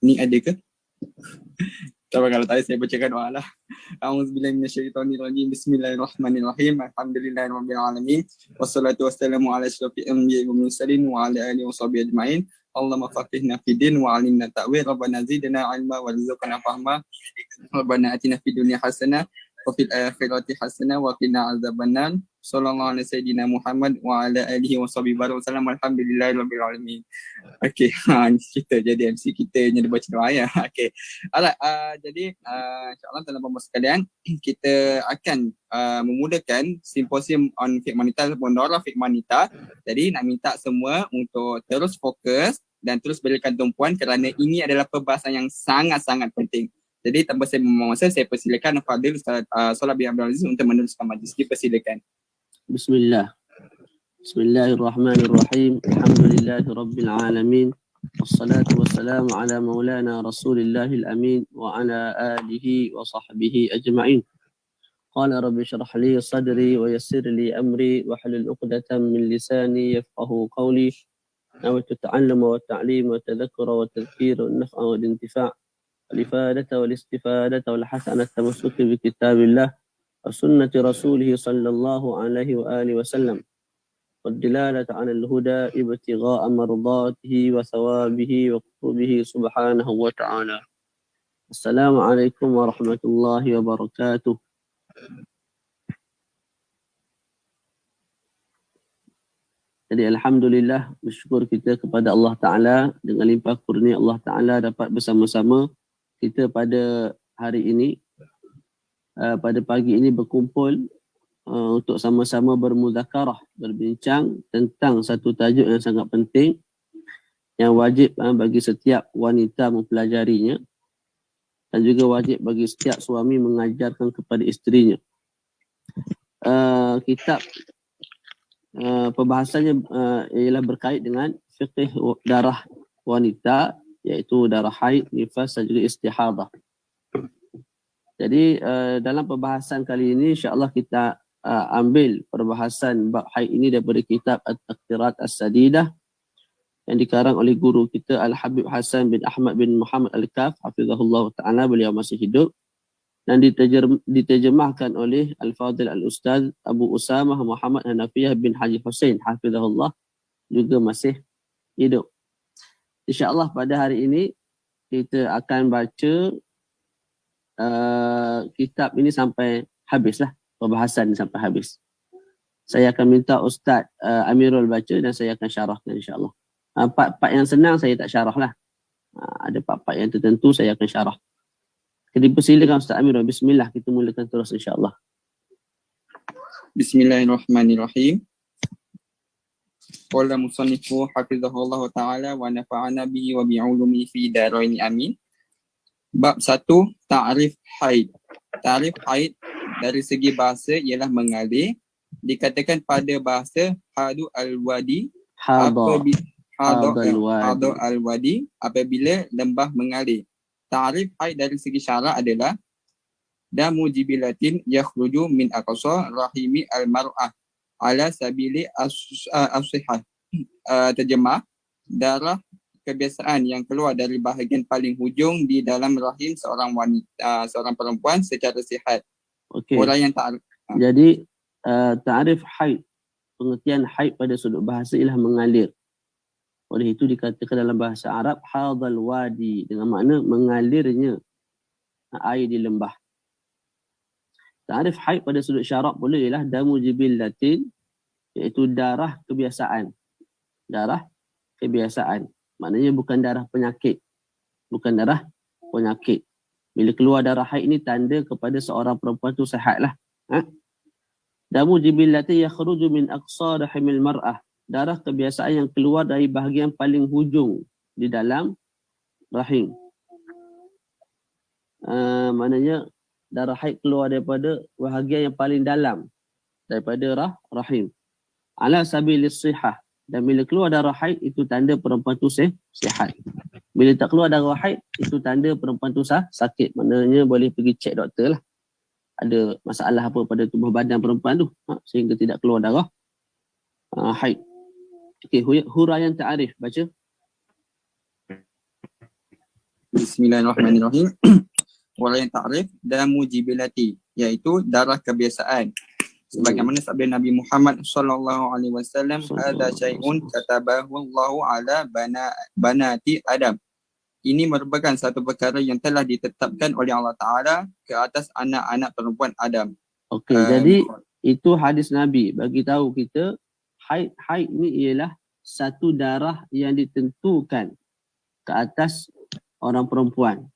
Ni ada ke? Tapi kalau tak ada, saya bacakan doa lah. A'udzubillahi minasyaitonirrajim. Bismillahirrahmanirrahim. Alhamdulillahirabbil alamin. Wassalatu wassalamu ala asyrofil anbiya'i wal mursalin wa ala alihi washabihi ajmain. Allahumma faqihna fid din wa 'allimna ta'wil. Rabbana zidna 'ilma warzuqna fahma. Rabbana atina fid dunya hasanah wa fil akhirati hasanah wa qina adzabannar. Sallallahu alaihi sayyidina Muhammad wa ala alihi washabihi wasallam. Alhamdulillahirabbil alamin. Okey, kita jadi MC kita yang dia baca doa ya. Okey. Alright, jadi insya-Allah dalam pembahasan sekalian kita akan memudahkan simposium on fiqh wanita ataupun daurah fiqh wanita. Jadi nak minta semua untuk terus fokus dan terus berikan tumpuan kerana ini adalah perbahasan yang sangat-sangat penting. Jadi tanpa saya membuang masa, saya persilakan Fadil Ustaz Salah bin Abdul Aziz untuk meneruskan majlis. Dipersilakan. Bismillah. Bismillahirrahmanirrahim. Alhamdulillahirabbil alamin. Wassalatu wassalamu ala maulana Rasulillahil amin wa ala alihi wa sahbihi ajma'in. Qala rabbi shrah li sadri wa yassir li amri wa hlul 'uqdatam min lisani yafqahu qawli. Nawaitu ta'alluma wa ta'lima wa tadhakkura wa tadhkira wa naf'a wa intifa'. Al-ifadata wal istifadata wal hasanata tamassuki bi kitabillah wa sunnati rasulih sallallahu alaihi wa alihi wasallam. والدلالة على الهدى ابتغاء مرضاته وثوابه وقربه سبحانه وتعالى. السلام عليكم ورحمة الله وبركاته. Jadi alhamdulillah, bersyukur kita kepada Allah Ta'ala dengan limpah kurnia Allah Ta'ala dapat bersama-sama kita pada hari ini, pada pagi ini berkumpul untuk sama-sama bermuzakarah, berbincang tentang satu tajuk yang sangat penting yang wajib bagi setiap wanita mempelajarinya dan juga wajib bagi setiap suami mengajarkan kepada isterinya. Kitab perbahasannya ialah berkait dengan fiqh darah wanita, iaitu darah haid, nifas dan juga istihadah. Jadi dalam perbahasan kali ini insya-Allah kita ambil perbahasan bab haid ini daripada kitab At-Taqdirat As-Sadidah yang dikarang oleh guru kita Al-Habib Hasan bin Ahmad bin Muhammad Al-Kaf hafizahullah ta'ala, beliau masih hidup, dan diterjemahkan oleh Al-Fadil Al-Ustaz Abu Usamah Muhammad Hanafiyah bin Haji Hussein hafizahullah, juga masih hidup. InsyaAllah pada hari ini kita akan baca kitab ini sampai habislah, perbahasan sampai habis. Saya akan minta Ustaz Amirul baca dan saya akan syarahkan insya-Allah. Part-part yang senang saya tak syarah lah. Ada part-part yang tertentu saya akan syarah. Jadi persilakan Ustaz Amirul. Bismillah, kita mulakan terus insya-Allah. Bismillahirrahmanirrahim. Qala musannifu hafizahullah ta'ala wa nafa'ana bihi wa bi'ulumi fi daraini amin. Bab 1, ta'rif haid. Ta'rif haid dari segi bahasa ialah mengalir. Dikatakan pada bahasa hadu al-wadi, hadu al-wadi apabila lembah mengalir. Ta'rif haid dari segi syarak adalah damu jibilatin yakhruju min aqsa rahimi al-mar'ah ala sabili as-sihah. Terjemah, darah kebiasaan yang keluar dari bahagian paling hujung di dalam rahim seorang wanita, seorang perempuan secara sihat. Okey. Orang yang tak. Jadi ta'rif haid, pengertian haid pada sudut bahasa ialah mengalir. Oleh itu dikatakan dalam bahasa Arab hadal wadi, dengan makna mengalirnya air di lembah. Ta'rif haid pada sudut syarak pula ialah damu jibillatin, iaitu darah kebiasaan. Darah kebiasaan. Maknanya bukan darah penyakit. Bukan darah penyakit. Bila keluar darah haid ini tanda kepada seorang perempuan tu sihatlah. Damu jibillatin yakhruju min aqsa rahimil mar'ah. Darah kebiasaan yang keluar dari bahagian paling hujung di dalam rahim. Maknanya darah haid keluar daripada bahagian yang paling dalam daripada rahim. Ala sabilis sihah. Dan bila keluar darah haid itu tanda perempuan tu sihat. Bila tak keluar darah haid itu tanda perempuan tu sakit. Maknanya boleh pergi cek doktor lah. Ada masalah apa pada tubuh badan perempuan tu sehingga tidak keluar darah haid. Okey, huraian ta'arif baca. Bismillahirrahmanirrahim. Walayan ta'rif damu jibilati, iaitu darah kebiasaan. Sebagaimana sabda Nabi Muhammad sallallahu alaihi wasallam, "Hadza syai'un katabahu Allahu ala banati Adam." Ini merupakan satu perkara yang telah ditetapkan oleh Allah Taala ke atas anak-anak perempuan Adam. Okey, jadi itu hadis Nabi bagi tahu kita haid ni ialah satu darah yang ditentukan ke atas orang perempuan.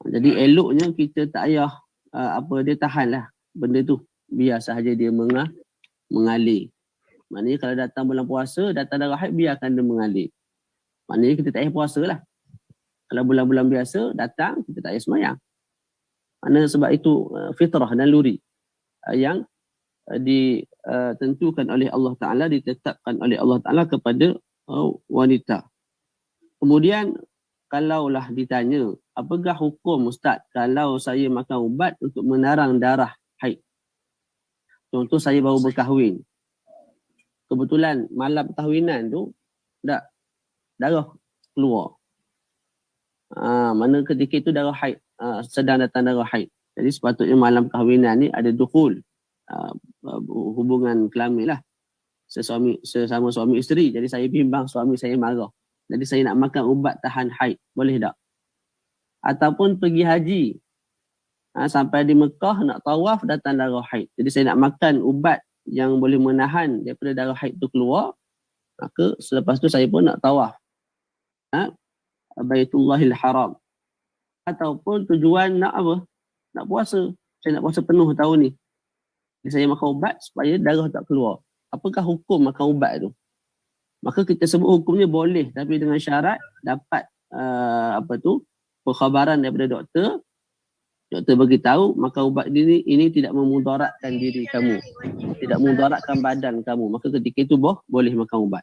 Jadi eloknya kita tak payah dia tahanlah benda tu, biar sahaja dia mengalir. Maknanya kalau datang bulan puasa, datang darah haid, biarkan dia mengalir. Maknanya kita tak payah puasa lah. Kalau bulan-bulan biasa datang, kita tak payah semayang. Maknanya sebab itu fitrah dan luri yang ditentukan oleh Allah Ta'ala, ditetapkan oleh Allah Ta'ala kepada wanita. Kemudian kalaulah ditanya, apakah hukum Ustaz kalau saya makan ubat untuk menarang darah haid? Contoh saya baru berkahwin. Kebetulan malam perkahwinan tu darah keluar. Mana ketika itu darah haid, sedang datang darah haid. Jadi sepatutnya malam perkahwinan ni ada dukhul, hubungan kelamin lah, sesama suami isteri. Jadi saya bimbang suami saya marah. Jadi saya nak makan ubat tahan haid, boleh tak? Ataupun pergi haji, sampai di Mekah nak tawaf, datang darah haid. Jadi saya nak makan ubat yang boleh menahan daripada darah haid tu keluar, maka selepas tu saya pun nak tawaf Baitullahil Haram. Ataupun tujuan nak apa? Nak puasa. Saya nak puasa penuh tahun ni. Jadi saya makan ubat supaya darah tak keluar. Apakah hukum makan ubat tu? Maka kita sebut hukumnya boleh, tapi dengan syarat dapat perkhabaran daripada doktor. Doktor beritahu makan ubat ini tidak memudaratkan diri kamu, tidak memudaratkan badan kamu, maka ketika itu boleh makan ubat.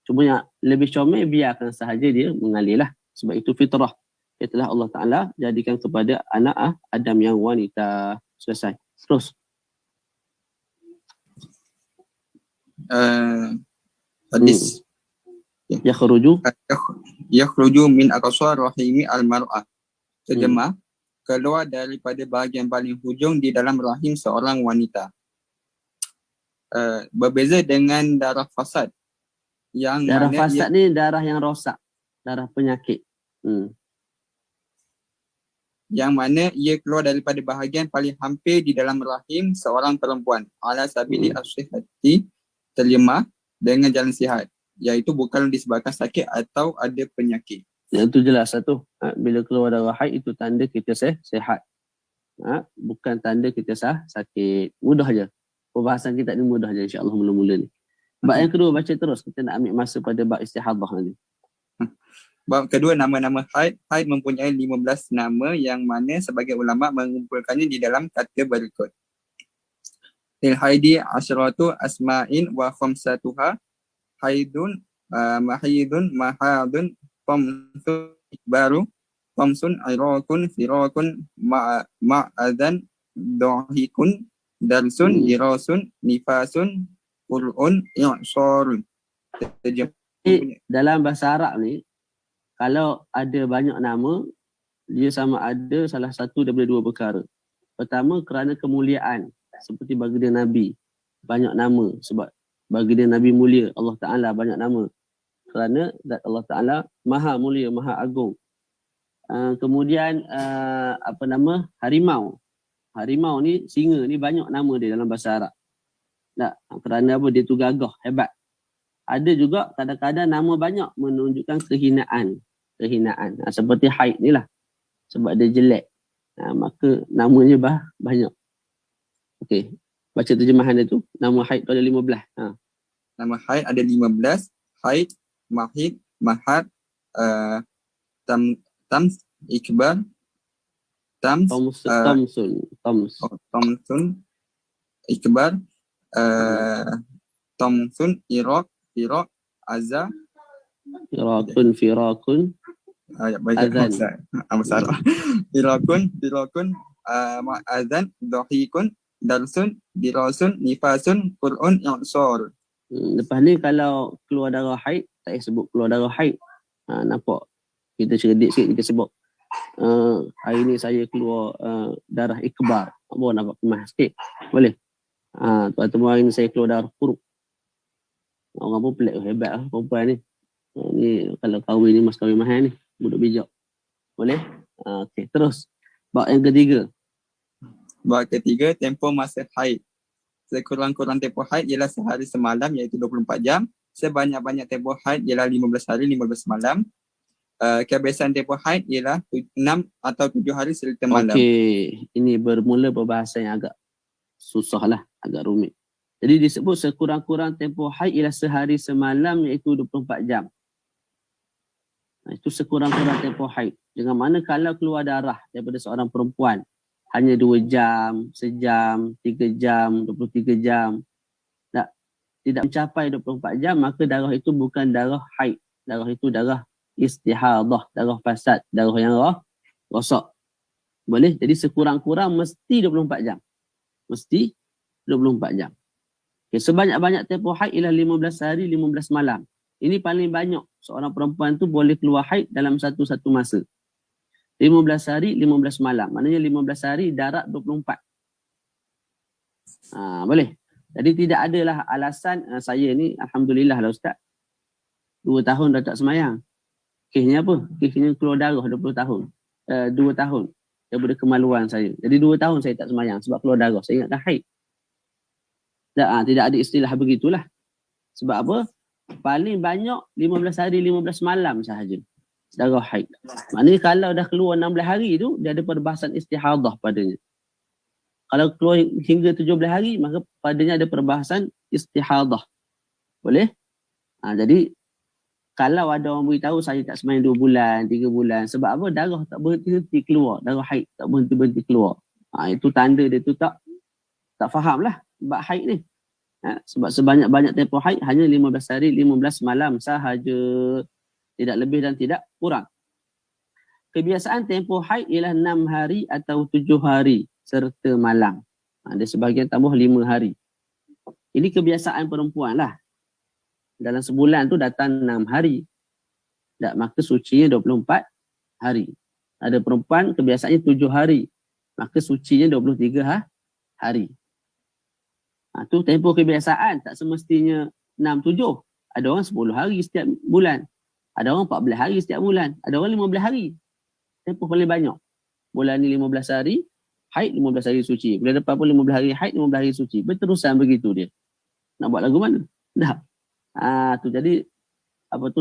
Cuma yang lebih comel biarkan sahaja dia mengalir lah. Sebab itu fitrah yang telah Allah Ta'ala jadikan kepada anak Adam yang wanita. Selesai. Terus. Hadis yakhruju min aqsar rahimi al-mar'ah. Terjemah, keluar daripada bahagian paling hujung di dalam rahim seorang wanita. Berbeza dengan darah fasad. Yang darah fasad ni darah yang rosak, darah penyakit. Yang mana ia keluar daripada bahagian paling hampir di dalam rahim seorang perempuan. Ala sabili as-sihhati, terjemah dengan jalan sihat, iaitu bukan disebabkan sakit atau ada penyakit. Yang tu jelas satu. Bila keluar darah haid itu tanda kita sihat. Bukan tanda kita sakit. Mudah je. Perbahasan kita ni mudah je, insya-Allah mula-mula ni. Bab yang kedua baca terus, kita nak ambil masa pada bab istihadah nanti. Bab kedua, nama-nama haid. Haid mempunyai 15 nama yang mana sebagai ulama mengumpulkannya di dalam kata berikut. Lil haidi asyratu asma'in wa khamsatuha haidun mahidun mahadun qamsun ikbaru qamsun irakun firakun ma'adan dohikun darsun dirasun nifasun qur'un i'sarun. Dalam bahasa Arab ni, kalau ada banyak nama, dia sama ada salah satu daripada dua perkara. Pertama, kerana kemuliaan, seperti baginda Nabi, banyak nama. Sebab baginda Nabi mulia, Allah Ta'ala banyak nama. Kerana zat Allah Ta'ala maha mulia, maha agung. Kemudian, harimau. Harimau ni, singa ni banyak nama dia dalam bahasa Arab. Kerana apa? Dia tu gagah, hebat. Ada juga kadang-kadang nama banyak menunjukkan kehinaan. Seperti haid ni lah. Sebab dia jelek. Maka namanya banyak. Okey. Baca terjemahan dia tu. Nama haid tu ada 15. Nama haid ada 15. Haid, mahid, mahad, tams, ikbar, Tamsun, ikbar, Tamsun, Irak, Azza, Firakun, Azan. Firakun, Azan, Dohikun, Darsun, Dirasun, Nifasun, Qur'un, I'sar. Lepas ni kalau keluar darah haid, tak payah sebut keluar darah haid. Nampak kita cerdik sikit, kita sebut hari ni saya keluar darah ikbar. Apa nampak kemas sikit? Boleh? Tuan-tuan hari ni saya keluar darah kuruk. Orang pun pelik, hebat lah perempuan ni. Ni kalau kahwin ni mas kahwin mahal ni, budak bijak. Boleh? Okey, terus. Bab yang ketiga. Bab ketiga, tempoh masa haid. Sekurang-kurang tempoh haid ialah sehari semalam iaitu 24 jam. Sebanyak-banyak tempoh haid ialah 15 hari 15 malam. Kebiasaan tempoh haid ialah 6 atau 7 hari serta malam. Okey, ini bermula perbahasan yang agak susah lah, agak rumit. Jadi disebut sekurang-kurang tempoh haid ialah sehari semalam iaitu 24 jam. Itu sekurang-kurang tempoh haid. Dengan mana kalau keluar darah daripada seorang perempuan hanya 2 jam, sejam, 3 jam, 23 jam, tidak mencapai 24 jam, maka darah itu bukan darah haid. Darah itu darah istihadah, darah fasad, darah yang rosak. Boleh? Jadi sekurang-kurang mesti 24 jam. Mesti 24 jam. Okay, sebanyak-banyak tempoh haid ialah 15 hari, 15 malam. Ini paling banyak seorang perempuan tu boleh keluar haid dalam satu-satu masa. 15 hari, 15 malam. Maknanya 15 hari darab 24. Boleh? Jadi tidak adalah alasan saya ni, Alhamdulillah lah Ustaz, 2 tahun dah tak semayang. Kesnya apa? Kesnya keluar darah 20 tahun. 2 tahun daripada kemaluan saya. Jadi 2 tahun saya tak semayang sebab keluar darah. Saya ingatkan haid. Tidak ada istilah begitulah. Sebab apa? Paling banyak 15 hari, 15 malam sahaja darah haid. Maknanya kalau dah keluar 16 hari tu, dia ada perbahasan istihadah padanya. Kalau keluar hingga 17 hari, maka padanya ada perbahasan istihadah. Boleh? Jadi, kalau ada orang beritahu saya tak semayang 2 bulan, 3 bulan, sebab apa? Darah tak berhenti keluar. Darah haid tak berhenti keluar. Itu tanda dia tu tak faham lah bab haid ni. Sebab sebanyak-banyak tempoh haid hanya 15 hari, 15 malam sahaja. Tidak lebih dan tidak kurang. Kebiasaan tempoh haid ialah 6 hari atau 7 hari serta malam. Ada sebahagian tambah 5 hari. Ini kebiasaan perempuan lah. Dalam sebulan tu datang 6 hari. Maka sucinya 24 hari. Ada perempuan kebiasaannya 7 hari. Maka sucinya 23 hari. Tu tempoh kebiasaan. Tak semestinya 6-7. Ada orang 10 hari setiap bulan. Ada orang 14 hari setiap bulan. Ada orang 15 hari. Tempoh paling banyak. Bulan ni 15 hari, haid 15 hari suci. Bulan depan pun 15 hari haid, 15 hari suci. Berterusan begitu dia. Nak buat lagu mana? Dah. Tu jadi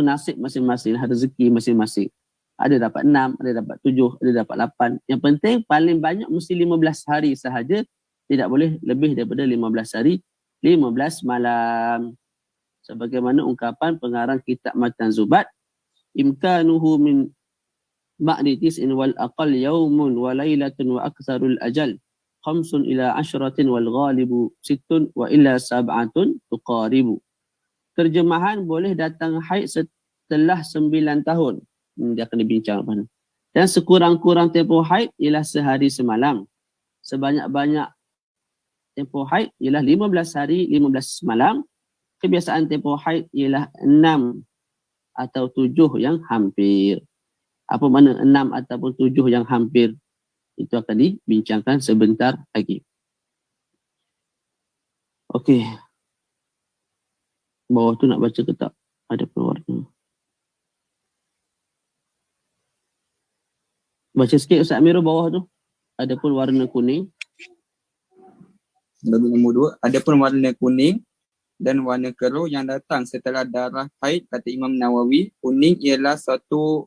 nasib masing-masing, rezeki masing-masing. Ada dapat 6, ada dapat 7, ada dapat 8. Yang penting paling banyak mesti 15 hari sahaja. Tidak boleh lebih daripada 15 hari, 15 malam. Sebagaimana ungkapan pengarang kitab Matan Zubat, imkanuhu min ba'di tis'in wal aqal yawmun wa laylatun wa aktsarul ajal 5 ila 10 wal ghalibu 6 wa illa 7 tuqaribu. Terjemahan boleh datang haid setelah 9 tahun. Dia akan dibincang apa ni. Dan sekurang-kurang tempoh haid ialah sehari semalam. Sebanyak-banyak tempoh haid ialah 15 hari 15 malam. Kebiasaan tempoh haid ialah 6 atau 7 yang hampir. Apa makna 6 ataupun 7 yang hampir? Itu akan dibincangkan sebentar lagi. Okey. Bawah tu nak baca ke tak? Ada pewarna. Baca sikit Ustaz Amirul bawah tu. Ada pun warna kuning. Nombor 2. Ada pun warna kuning dan warna keruh yang datang setelah darah haid, kata Imam Nawawi. Kuning ialah suatu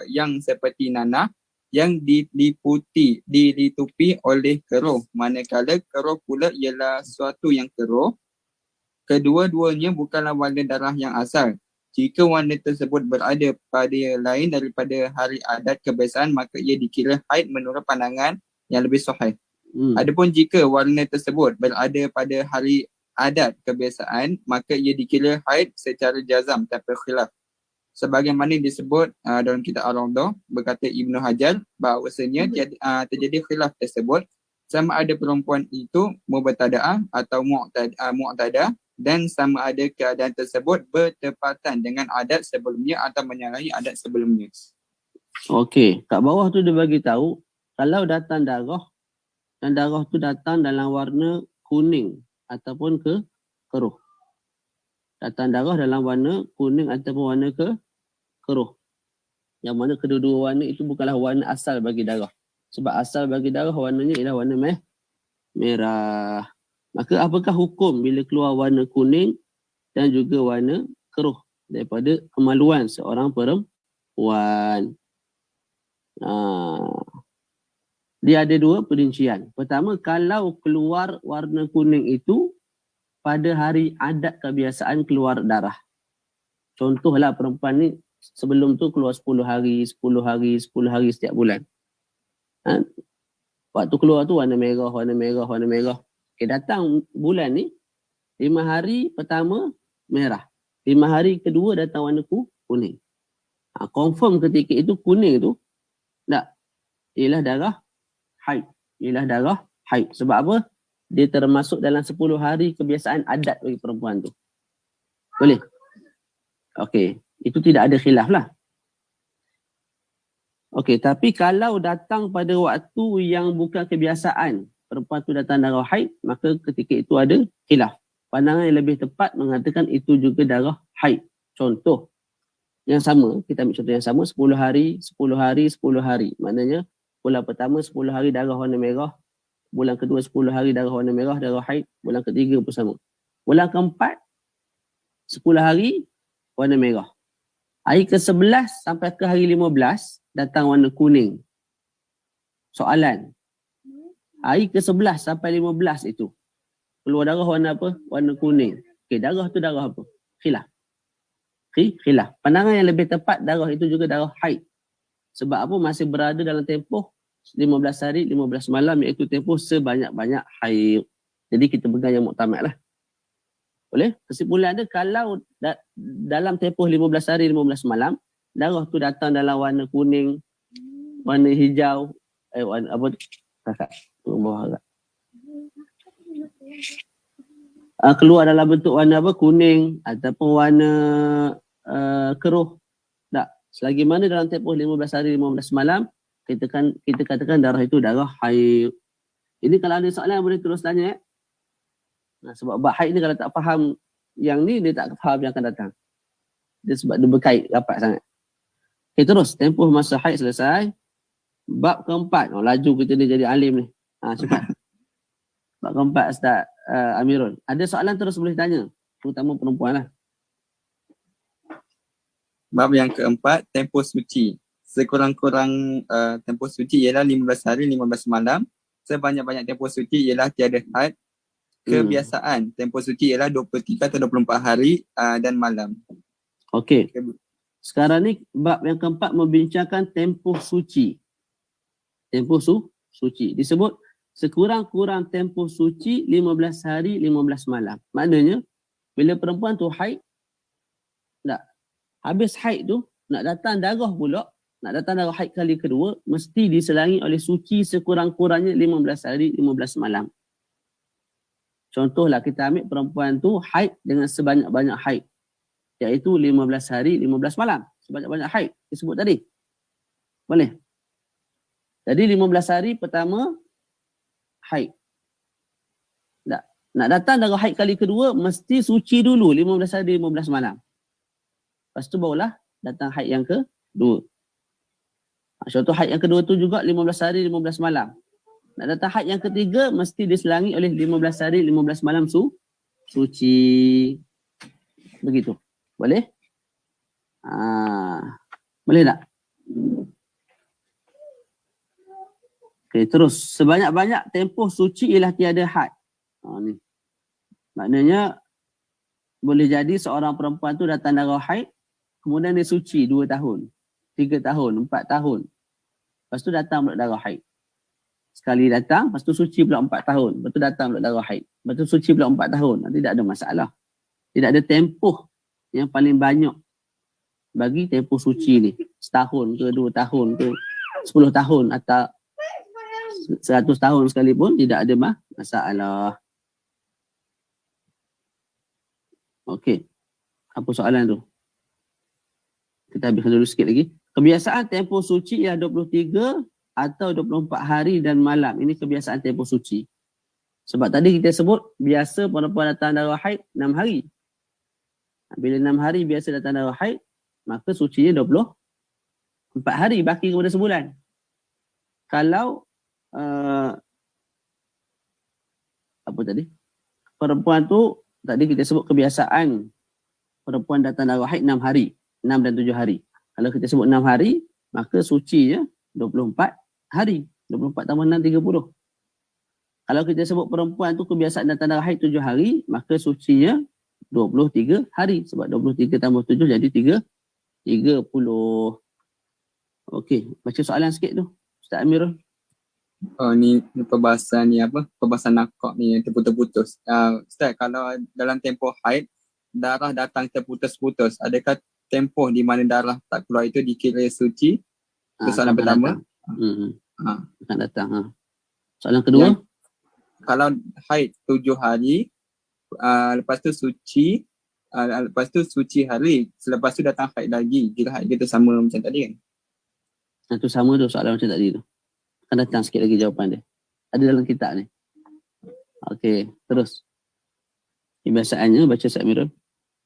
yang seperti nanah yang ditupi oleh keruh. Manakala keruh pula ialah suatu yang keruh. Kedua-duanya bukanlah warna darah yang asal. Jika warna tersebut berada pada lain daripada hari adat kebiasaan, maka ia dikira haid menurut pandangan yang lebih sahih. Adapun jika warna tersebut berada pada hari adat kebiasaan, maka ia dikira haid secara jazam tanpa khilaf. Sebagaimana disebut dalam kitab Al-Rawdah, berkata Ibnu Hajar bahawasanya terjadi khilaf tersebut sama ada perempuan itu mubtada'ah atau mu'tadah dan sama ada keadaan tersebut bertepatan dengan adat sebelumnya atau menyalahi adat sebelumnya. Okey, kat bawah tu dia bagi tahu kalau datang darah dan darah tu datang dalam warna kuning ataupun keruh. Datang darah dalam warna kuning ataupun warna keruh. Yang mana kedua-dua warna itu bukanlah warna asal bagi darah. Sebab asal bagi darah warnanya ialah warna merah. Maka apakah hukum bila keluar warna kuning dan juga warna keruh daripada kemaluan seorang perempuan? Dia ada dua perincian. Pertama, kalau keluar warna kuning itu pada hari adat kebiasaan keluar darah. Contohlah perempuan ni sebelum tu keluar 10 hari setiap bulan. Waktu keluar tu warna merah. Okay, datang bulan ni 5 hari pertama merah. 5 hari kedua datang warna kuning. Confirm ketika itu kuning tu tak, ialah darah haid. Sebab apa? Dia termasuk dalam 10 hari kebiasaan adat bagi perempuan tu. Boleh? Okey, itu tidak ada khilaf lah. Okey, tapi kalau datang pada waktu yang bukan kebiasaan, perempuan tu datang darah haid, maka ketika itu ada khilaf. Pandangan yang lebih tepat mengatakan itu juga darah haid. Contoh yang sama, kita ambil contoh yang sama, 10 hari. Maknanya bulan pertama 10 hari darah warna merah, bulan kedua 10 hari darah warna merah, darah haid, bulan ketiga pun sama. Bulan keempat 10 hari warna merah. Hari ke-11 sampai ke hari 15 datang warna kuning. Soalan, hari ke-11 sampai 15 itu keluar darah warna apa? Warna kuning. Okey, darah tu darah apa? Khilaf. Pandangan yang lebih tepat, darah itu juga darah haid. Sebab apa? Masih berada dalam tempoh 15 hari, 15 malam, iaitu tempoh sebanyak-banyak haid. Jadi kita pegang yang muktamad lah. Boleh? Kesimpulan dia, kalau dalam tempoh 15 hari, 15 malam, darah tu datang dalam warna kuning, warna hijau, warna apa? Kakak, bawah agak. Keluar dalam bentuk warna apa? Kuning ataupun warna keruh. Tak. Selagi mana dalam tempoh 15 hari, 15 malam, kita katakan darah itu darah haid. Ini kalau ada soalan boleh terus tanya. Sebab bab haid ni kalau tak faham yang ni, dia tak faham yang akan datang. Dia sebab dia berkait rapat sangat. Okay, terus. Tempoh masa haid selesai. Bab keempat. Laju kita ni jadi alim ni. Cepat. Bab keempat, Ustaz Amirul. Ada soalan terus boleh tanya. Terutama perempuan lah. Bab yang keempat, tempoh suci. Sekurang-kurang tempoh suci ialah 15 hari, 15 malam. Sebanyak-banyak tempoh suci ialah tiada had. Kebiasaan tempoh suci ialah 23 atau 24 hari dan malam. Okey. Sekarang ni bab yang keempat membincangkan tempoh suci. Tempoh suci. Disebut sekurang-kurang tempoh suci 15 hari, 15 malam. Maknanya bila perempuan tu haid, tak, habis haid tu nak datang darah pula, nak datang darah haid kali kedua, mesti diselangi oleh suci sekurang-kurangnya 15 hari, 15 malam. Contohlah kita ambil perempuan tu haid dengan sebanyak-banyak haid, iaitu 15 hari, 15 malam. Sebanyak-banyak haid disebut tadi. Boleh? Jadi 15 hari pertama haid. Nak datang darah haid kali kedua, mesti suci dulu 15 hari, 15 malam. Lepas tu barulah datang haid yang kedua. Contoh haid yang kedua tu juga 15 hari, 15 malam. Nak datang haid yang ketiga, mesti diselangi oleh 15 hari, 15 malam suci. Begitu. Boleh? Boleh tak? Okay, terus. Sebanyak-banyak tempoh suci ialah tiada had. Ni. Maknanya, boleh jadi seorang perempuan tu datang darah haid, kemudian dia suci 2 tahun, 3 tahun, 4 tahun. Lepas tu datang pula darah haid. Sekali datang, lepas tu suci pula 4 tahun. Lepas tu datang pula darah haid. Lepas tu suci pula 4 tahun. Tidak ada masalah. Tidak ada tempoh yang paling banyak bagi tempoh suci ni. Setahun ke, 2 tahun ke, 10 tahun atau 100 tahun sekalipun tidak ada masalah. Okey. Apa soalan tu? Kita habiskan dulu sikit lagi. Kebiasaan tempoh suci ialah 23 atau 24 hari dan malam. Ini kebiasaan tempoh suci. Sebab tadi kita sebut biasa perempuan datang darah haid 6 hari. Bila 6 hari biasa datang darah haid, maka sucinya 24 hari baki kepada sebulan. Kalau apa tadi? Perempuan tu tadi kita sebut kebiasaan perempuan datang darah haid 6 hari, 6 dan 7 hari. Kalau kita sebut 6 hari, maka sucinya 24 hari. 24 tambah 6, 30. Kalau kita sebut perempuan tu kebiasaan datang darah haid 7 hari, maka sucinya 23 hari. Sebab 23 tambah 7 jadi 30. Okey, baca soalan sikit tu. Ustaz Amirul. Oh ni perbahasan ni apa? Perbahasan nakak ni yang terputus-putus. Ustaz, kalau dalam tempoh haid, darah datang terputus-putus, adakah tempoh di mana darah tak keluar itu dikira suci? Itu soalan pertama. Akan datang. Soalan kedua. Kalau haid 7 hari, lepas tu suci, lepas tu suci hari, selepas tu datang haid lagi, kira haid kita sama macam tadi kan? Itu sama tu soalan macam tadi tu. Akan datang sikit lagi jawapan dia. Ada dalam kitab ni. Okey, terus. Kebiasaannya baca Ustaz Amirul.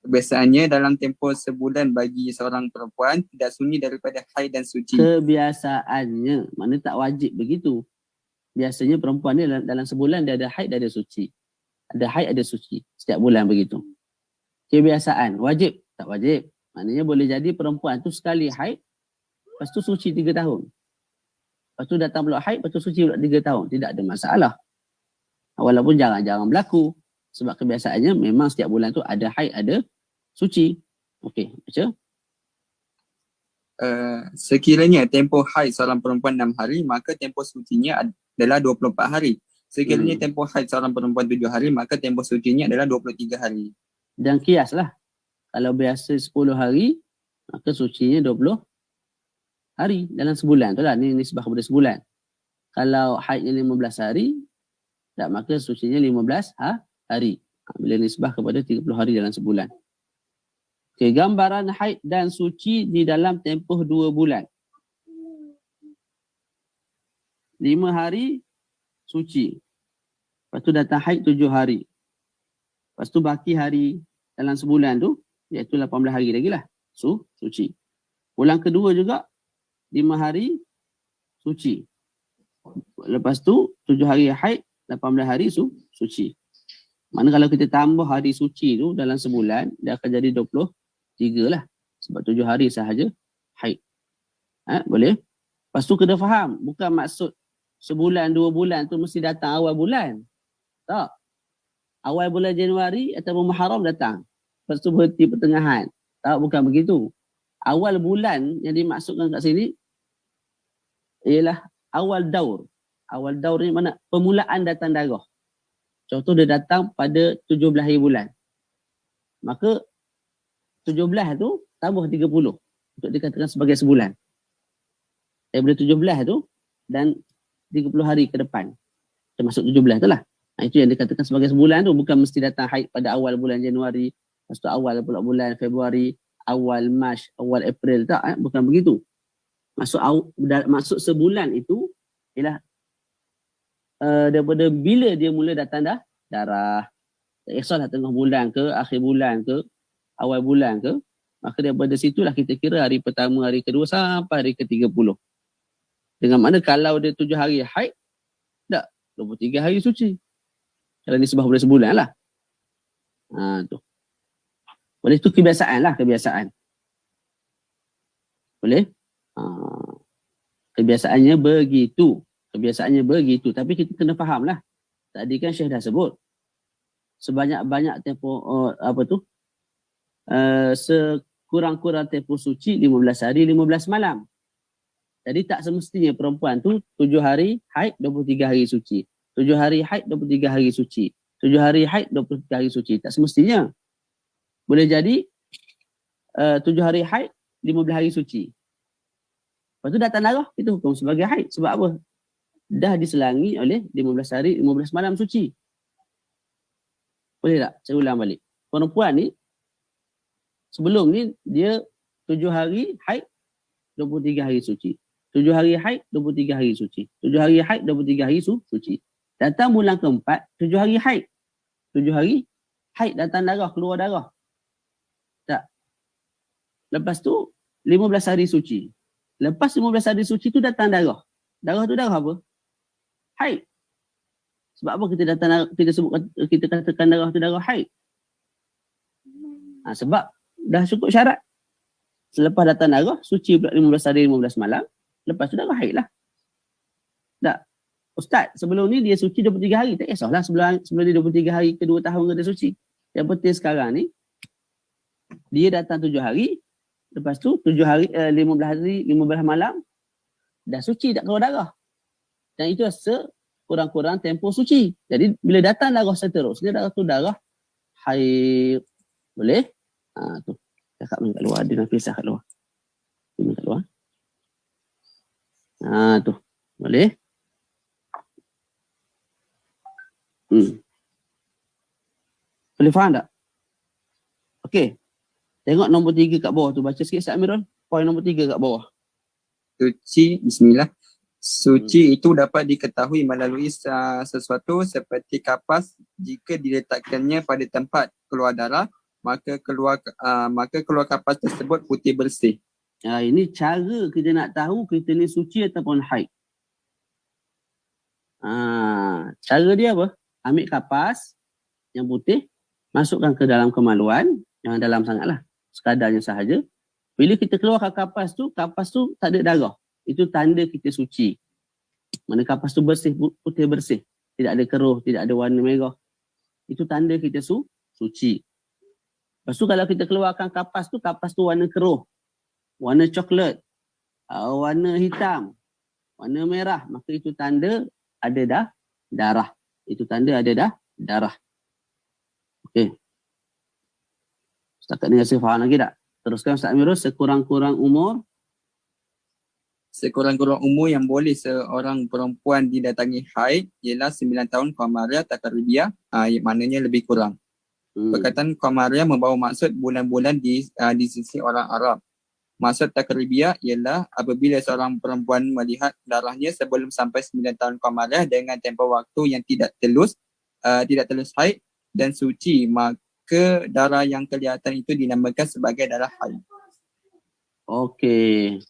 Kebiasaannya dalam tempoh sebulan bagi seorang perempuan tidak sunyi daripada haid dan suci. Kebiasaannya, mana tak wajib begitu. Biasanya perempuan ni dalam sebulan dia ada haid, dia ada suci. Ada haid, ada suci. Setiap bulan begitu. Kebiasaan, wajib? Tak wajib. Maknanya boleh jadi perempuan tu sekali haid, lepas tu suci 3 tahun. Lepas tu datang pula haid, lepas tu suci pula 3 tahun. Tidak ada masalah. Walaupun jarang-jarang berlaku. Sebab kebiasaannya memang setiap bulan tu ada haid, ada suci. Okey, baca. Sekiranya tempoh haid seorang perempuan 6 hari, maka tempoh sucinya adalah 24 hari. Sekiranya tempoh haid seorang perempuan 7 hari, maka tempoh sucinya adalah 23 hari. Dan kiaslah. Kalau biasa 10 hari, maka sucinya 20 hari dalam sebulan. Itulah, ni nisbah kepada sebulan. Kalau haidnya 15 hari, tak, maka sucinya 15 hari. Bila nisbah kepada 30 hari dalam sebulan. Okay, gambaran haid dan suci di dalam tempoh 2 bulan. 5 hari suci. Lepas tu datang haid 7 hari. Lepas tu baki hari dalam sebulan tu, iaitu 18 hari lagi lah. Suci. Bulan kedua juga, 5 hari suci. Lepas tu 7 hari haid, 18 hari suci. Mana kalau kita tambah hari suci tu dalam sebulan, dia akan jadi 23 lah. Sebab 7 hari sahaja haid. Boleh? Lepas tu kena faham, bukan maksud sebulan 2 bulan tu mesti datang awal bulan. Tak. Awal bulan Januari atau Muharram datang. Lepas tu berhenti pertengahan. Tak, bukan begitu. Awal bulan yang dimaksudkan kat sini ialah awal daur. Awal daur ni mana? Permulaan datang darah. Contoh dia datang pada 17 hari bulan. Maka 17 tu tambah 30 untuk dikatakan sebagai sebulan. Daripada 17 tu dan 30 hari ke depan. Termasuk 17 tu lah. Itu yang dikatakan sebagai sebulan tu. Bukan mesti datang haid pada awal bulan Januari. Lepas tu awal pula bulan Februari. Awal Mac, awal April. Tak, bukan begitu. Maksud sebulan itu ialah daripada bila dia mula datang darah. Tak kisahlah tengah bulan ke, akhir bulan ke, awal bulan ke. Maka daripada situlah kita kira hari pertama, hari kedua sampai hari ke-30. Dengan mana kalau dia 7 hari haid, tak, 23 hari suci. Kalau nisbah pada sebulan lah. Tu. Boleh, tu kebiasaan lah, kebiasaan. Boleh? Kebiasaannya begitu. Kebiasaannya begitu. Tapi kita kena faham lah. Tadi kan Syekh dah sebut. Sebanyak-banyak tempoh, sekurang-kurang tempoh suci 15 hari, 15 malam. Jadi tak semestinya perempuan tu 7 hari haid, 23 hari suci. 7 hari haid, 23 hari suci. 7 hari haid, 23 hari suci. Tak semestinya. Boleh jadi 7 hari haid, 15 hari suci. Lepas tu datang darah, itu hukum sebagai haid. Sebab apa? Dah diselangi oleh 15 hari, 15 malam suci. Boleh tak? Saya ulang balik. Perempuan ni Sebelum ni dia 7 hari haid, 23 hari suci. 7 hari haid, 23 hari suci. 7 hari haid, 23 hari suci. Datang bulan keempat, 7 hari haid. 7 hari haid, datang darah, keluar darah. Tak. Lepas tu 15 hari suci. Lepas 15 hari suci tu datang darah. Darah tu darah apa? Haid. Sebab apa kita katakan darah tu darah haid? Sebab dah cukup syarat. Selepas datang darah, suci pula 15 hari 15 malam. Lepas tu darah haid lah. Tak. Ustaz, sebelum ni dia suci 23 hari. Tak kisahlah sebelum dia 23 hari ke 2 tahun dia suci. Yang penting sekarang ni, dia datang 7 hari. Lepas tu 7 hari, 15 hari, 15 malam. Dah suci, tak keluar darah. Dan itu kurang-kurang tempoh suci. Jadi bila datang darah seterusnya, darah tu darah haid. Boleh? Tu. Cakap main kat luar. Dia nak pisah kat luar. Dia main kat luar. Tu. Boleh? Boleh faham tak? Okey. Tengok nombor 3 kat bawah tu. Baca sikit Ustaz Amirul. Poin nombor 3 kat bawah. Suci, bismillah. Suci itu dapat diketahui melalui sesuatu seperti kapas. Jika diletakkannya pada tempat keluar darah, maka keluar kapas tersebut putih bersih. Ini cara kita nak tahu kita ni suci ataupun haid. Cara dia apa? Ambil kapas yang putih, masukkan ke dalam kemaluan, jangan dalam sangatlah, sekadarnya sahaja. Bila kita keluarkan kapas tu tak ada darah. Itu tanda kita suci. Mana kapas tu bersih, putih bersih. Tidak ada keruh, tidak ada warna merah. Itu tanda kita suci. Lepas tu kalau kita keluarkan kapas tu warna keruh, warna coklat, warna hitam, warna merah, maka itu tanda ada darah. Itu tanda ada darah. Okey. Setakat ni rasa faham lagi tak? Teruskan Ustaz Amirul, sekurang-kurang umur yang boleh seorang perempuan didatangi haid ialah 9 tahun qamariyah takaribiyah, maknanya lebih kurang. Perkataan qamariyah membawa maksud bulan-bulan di sisi orang Arab. Maksud takribiyah ialah apabila seorang perempuan melihat darahnya sebelum sampai 9 tahun qamariyah dengan tempoh waktu yang tidak telus haid dan suci, maka darah yang kelihatan itu dinamakan sebagai darah haid. Okey.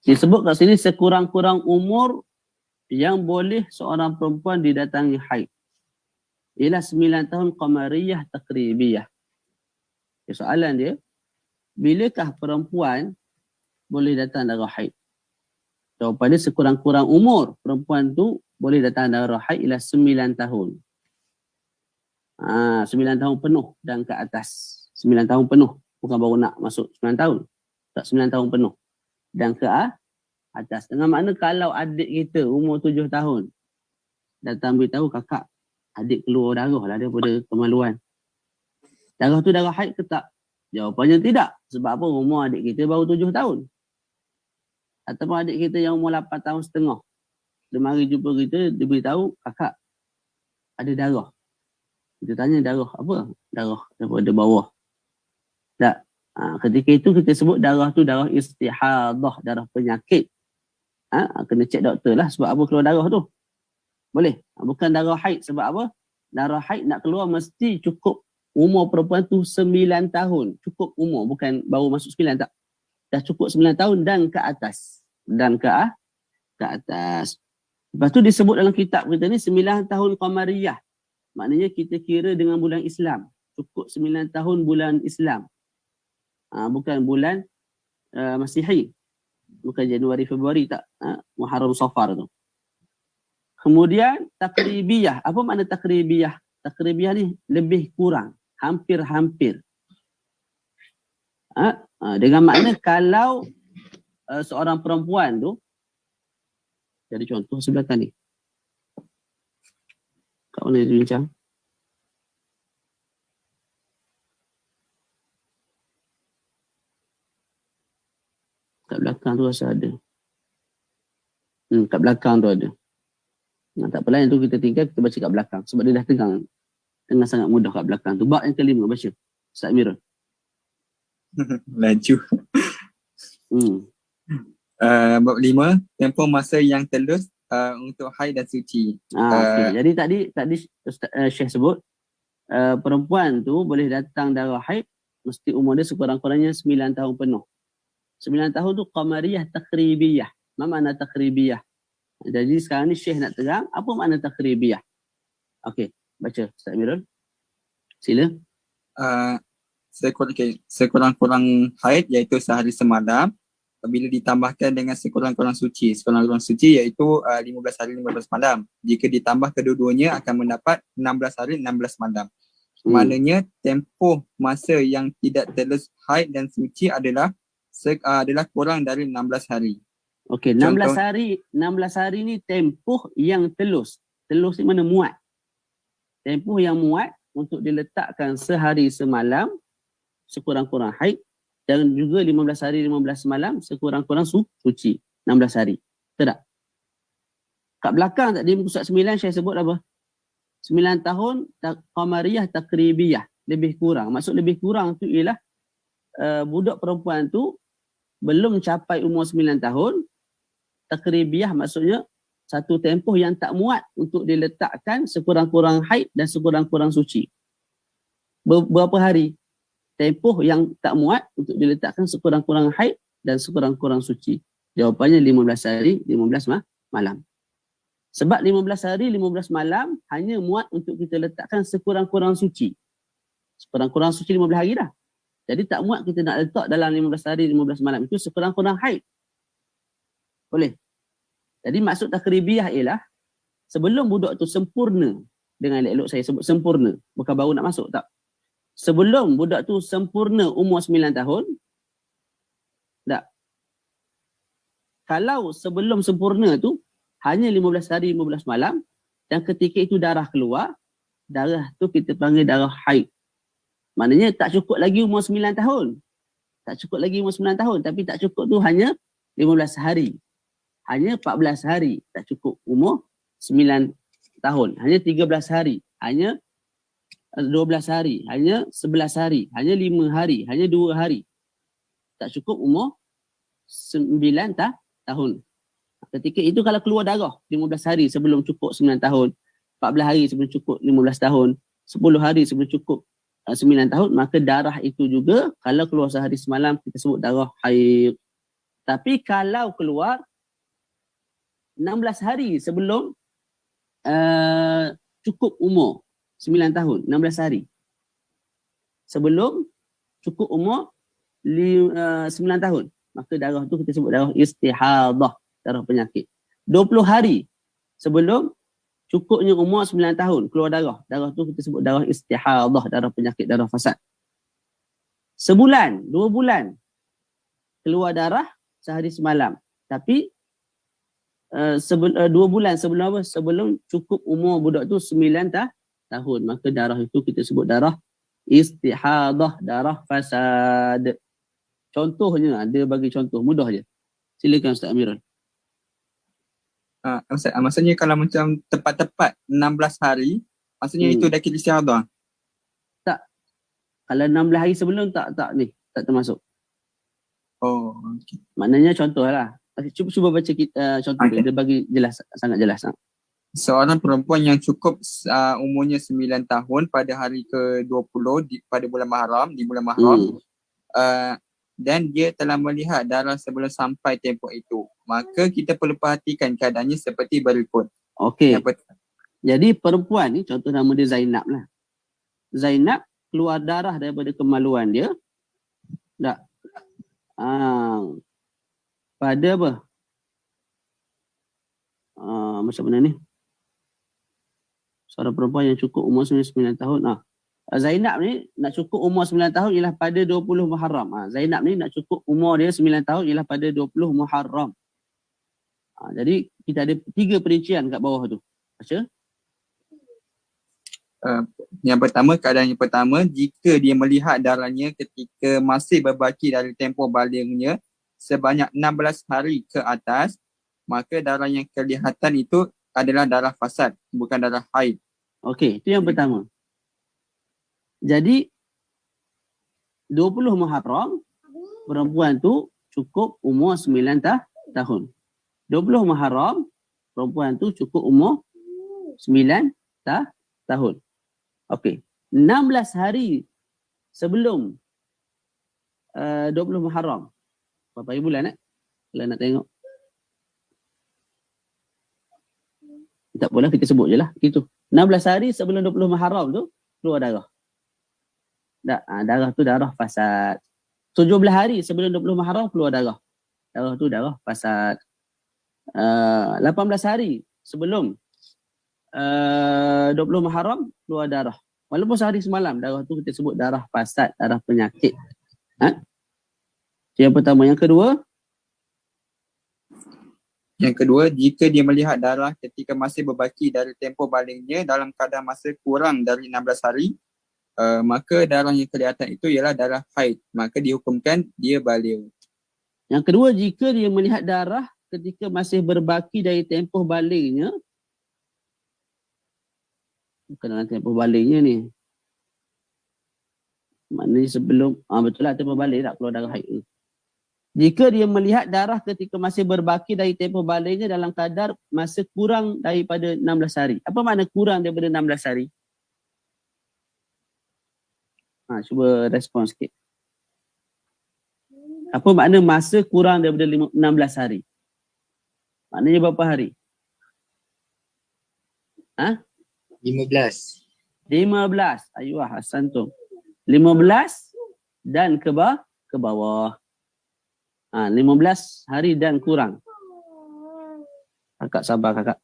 Disebut kat sini sekurang-kurang umur yang boleh seorang perempuan didatangi haid ialah 9 tahun qamariyah takribiyah. Soalan dia, bilakah perempuan boleh datang darah haid? Jawapan dia sekurang-kurang umur perempuan tu boleh datang darah haid ialah 9 tahun. 9 tahun penuh dan ke atas. 9 tahun penuh. Bukan baru nak masuk 9 tahun. Tak, 9 tahun penuh. Dan ke atas. Dengan makna kalau adik kita umur 7 tahun datang beritahu kakak, adik keluar darah lah daripada kemaluan. Darah tu darah haid ke tak? Jawapannya tidak. Sebab apa? Umur adik kita baru 7 tahun. Ataupun adik kita yang umur 8 tahun setengah. Dia mari jumpa kita, dia beritahu, kakak, ada darah. Kita tanya darah apa? Darah daripada bawah. Tak. Ketika itu kita sebut darah tu darah istihadah, darah penyakit. Kena cek doktor lah sebab apa keluar darah tu. Boleh. Bukan darah haid. Sebab apa? Darah haid nak keluar mesti cukup umur perempuan tu 9 tahun. Cukup umur. Bukan baru masuk 9 tak. Dah cukup 9 tahun dan ke atas. Dan ke atas. Lepas tu disebut dalam kitab kita ni 9 tahun qamariyah. Maknanya kita kira dengan bulan Islam. Cukup 9 tahun bulan Islam. Bukan bulan Masihi. Bukan Januari, Februari tak. Muharram, Safar tu. Kemudian takribiyah. Apa makna takribiyah? Takribiyah ni lebih kurang. Hampir-hampir. Dengan makna kalau seorang perempuan tu, jadi contoh sebelah kan ni. Kat mana dia bincang? Kat belakang tu rasa ada. Kat belakang tu ada. Tak apalah, yang tu kita tinggal, kita baca kat belakang. Sebab dia dah tengah sangat mudah kat belakang tu. Bab yang kelima, baca. Ustaz Amirul. Laju. Hmm. Bab 5, tempoh masa yang telus untuk haid dan suci. Okay. Jadi tadi Syekh sebut perempuan tu boleh datang darah haid mesti umur dia sekurang-kurangnya 9 tahun penuh. 9 tahun tu qamariyah takribiyah. Apa makna takribiyah? Jadi sekarang ni Syekh nak terang apa makna takribiyah. Okey, baca Ustaz Amirul. Sila. Sekurang-kurang haid iaitu sehari semalam bila ditambahkan dengan sekurang-kurang suci. Sekurang-kurang suci iaitu 15 hari 15 malam. Jika ditambah kedua-duanya akan mendapat 16 hari 16 malam. Maknanya tempoh masa yang tidak telus haid dan suci adalah kurang dari 16 hari. Okey, 16 hari ni tempoh yang telus. Telus ni mana muat. Tempoh yang muat untuk diletakkan sehari semalam sekurang-kurang haid dan juga 15 hari 15 malam sekurang-kurang suci 16 hari. Betul tak? Kat belakang tadi muka surat 9 saya sebut apa? 9 tahun qamariyah takribiyah, lebih kurang. Maksud lebih kurang tu ialah budak perempuan tu belum capai umur 9 tahun. Takribiyah maksudnya satu tempoh yang tak muat untuk diletakkan sekurang-kurang haid dan sekurang-kurang suci. Berapa hari? Tempoh yang tak muat untuk diletakkan sekurang-kurang haid dan sekurang-kurang suci. Jawapannya 15 hari, 15 malam. Sebab 15 hari, 15 malam hanya muat untuk kita letakkan sekurang-kurang suci. Sekurang-kurang suci 15 hari dah. Jadi tak muat kita nak letak dalam 15 hari, 15 malam. Itu sekurang-kurang haid. Boleh. Jadi maksud takribiyah ialah sebelum budak tu sempurna, dengan elok saya sebut sempurna, bukan baru nak masuk tak. Sebelum budak tu sempurna umur 9 tahun, tak. Kalau sebelum sempurna tu, hanya 15 hari, 15 malam, dan ketika itu darah keluar, darah tu kita panggil darah haid. Maknanya tak cukup lagi umur 9 tahun. Tak cukup lagi umur 9 tahun, tapi tak cukup tu hanya 15 hari. Hanya 14 hari, tak cukup umur 9 tahun. Hanya 13 hari, hanya 12 hari, hanya 11 hari, hanya 5 hari, hanya 2 hari. Tak cukup umur 9 tahun. Ketika itu kalau keluar darah 15 hari sebelum cukup 9 tahun, 14 hari sebelum cukup 15 tahun, 10 hari sebelum cukup 9 tahun, maka darah itu juga kalau keluar sehari semalam kita sebut darah haid. Tapi kalau keluar 16 hari sebelum cukup umur 9 tahun, 16 hari. Sebelum cukup umur 9 tahun, maka darah tu kita sebut darah istihadah, darah penyakit. 20 hari sebelum cukupnya umur 9 tahun, keluar darah. Darah tu kita sebut darah istihadah, darah penyakit, darah fasad. Sebulan, 2 bulan keluar darah sehari semalam. Tapi 2 bulan sebelum apa? Sebelum cukup umur budak tu 9 tahun. Maka darah itu kita sebut darah istihadah, darah fasad. Contohnya, dia bagi contoh, mudah je. Silakan Ustaz Amirul. Ustaz, maksudnya kalau macam tepat-tepat 16 hari, maksudnya itu dah kira istihadah? Tak. Kalau 16 hari sebelum tak tak termasuk. Oh, okey. Maknanya contoh lah. Cuba baca contoh dia. Dia bagi jelas, sangat jelas. Seorang perempuan yang cukup umurnya 9 tahun pada hari ke-20 pada bulan Muharram, di bulan Muharram, dan dia telah melihat darah sebelum sampai tempoh itu, maka kita perlu perhatikan keadaannya seperti berikut. Okey. Jadi perempuan ni, contoh nama dia Zainab lah. Zainab keluar darah daripada kemaluan dia. Tak. Pada apa? Macam mana ni? Seorang perempuan yang cukup umur 9 tahun. Zainab ni nak cukup umur 9 tahun ialah pada 20 Muharram. Zainab ni nak cukup umur dia 9 tahun ialah pada 20 Muharram. Jadi kita ada 3 perincian kat bawah tu. Baca. Keadaan yang pertama, jika dia melihat darahnya ketika masih berbaki dari tempoh balignya sebanyak 16 hari ke atas, maka darah yang kelihatan itu adalah darah fasad, bukan darah haid. Okey, itu yang pertama. Jadi 20 Muharram, perempuan tu cukup umur 9 tahun. 20 Muharram, perempuan tu cukup umur 9 tahun. Okey. 16 hari sebelum 20 Muharram. Berapa hari bulan Kalau nak tengok. Tak boleh kita sebut je lah. Gitu. 16 hari sebelum 20 Muharram tu keluar darah. Darah tu darah fasad. 17 hari sebelum 20 Muharram keluar darah. Darah tu darah fasad. 18 hari sebelum 20 Muharram keluar darah. Walaupun sehari semalam, darah tu kita sebut darah fasad, darah penyakit. Yang pertama. Yang kedua, jika dia melihat darah ketika masih berbaki dari tempoh balingnya dalam kadar masa kurang dari 16 hari, maka darah yang kelihatan itu ialah darah haid. Maka dihukumkan dia baligh. Yang kedua, jika dia melihat darah ketika masih berbaki dari tempoh balingnya, bukan dalam tempoh balingnya ni. Maknanya sebelum, betul lah tempoh baling tak keluar darah haid. Jika dia melihat darah ketika masih berbaki dari tempoh balingnya dalam kadar masa kurang daripada 16 hari. Apa makna kurang daripada 16 hari? Cuba respon sikit. Apa makna masa kurang daripada 16 hari? Maknanya berapa hari? 15. 15. Ayuh, Hasan tu. 15 dan ke bawah. 15 hari dan kurang. Kakak sabar kakak.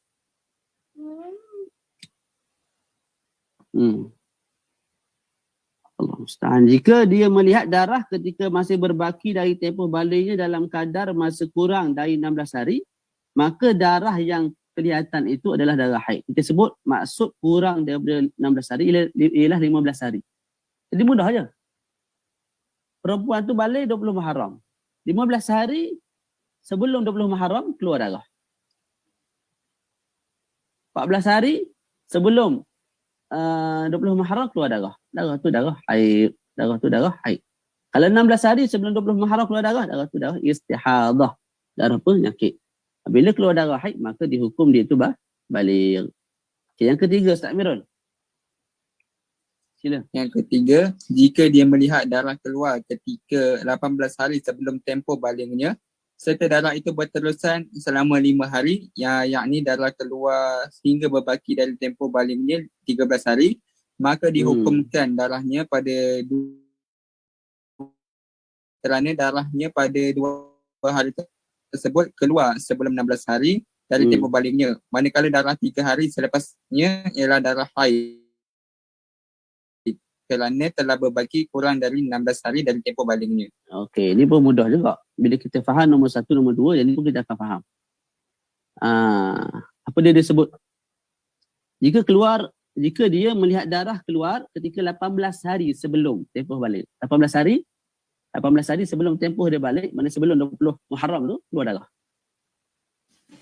Allah musta'an. Jika dia melihat darah ketika masih berbaki dari tempoh balingnya dalam kadar masa kurang dari 16 hari, maka darah yang kelihatan itu adalah darah haid. Kita sebut maksud kurang daripada 16 hari ialah 15 hari. Jadi mudah je. Perempuan tu balik 20 Muharram. 15 hari sebelum 20 Muharram keluar darah. 14 hari sebelum 20 Muharram keluar darah. Darah tu darah haid. Darah tu darah haid. Kalau 16 hari sebelum 20 Muharram keluar darah, darah tu darah istihadah. Darah penyakit. Bila keluar darah haid, maka dihukum dia tu baligh. Okay, yang ketiga, Ustaz Mirul. Sila. Yang ketiga, jika dia melihat darah keluar ketika 18 hari sebelum tempoh balingnya, serta darah itu berterusan selama 5 hari, yakni darah keluar hingga berbaki dari tempoh balingnya 13 hari, maka dihukumkan darahnya kerana darahnya pada 2 hari tersebut keluar sebelum 16 hari dari tempoh balingnya. Manakala darah 3 hari selepasnya ialah darah haid, kerana telah berbaki kurang dari 16 hari dari tempoh balingnya. Okey, ini pun mudah juga. Bila kita faham nombor 1, nombor 2, yang ni pun kita akan faham. Apa dia sebut? Jika dia melihat darah keluar ketika 18 hari sebelum tempoh balik. 18 hari sebelum tempoh dia balik, mana sebelum 20 Muharram tu keluar darah.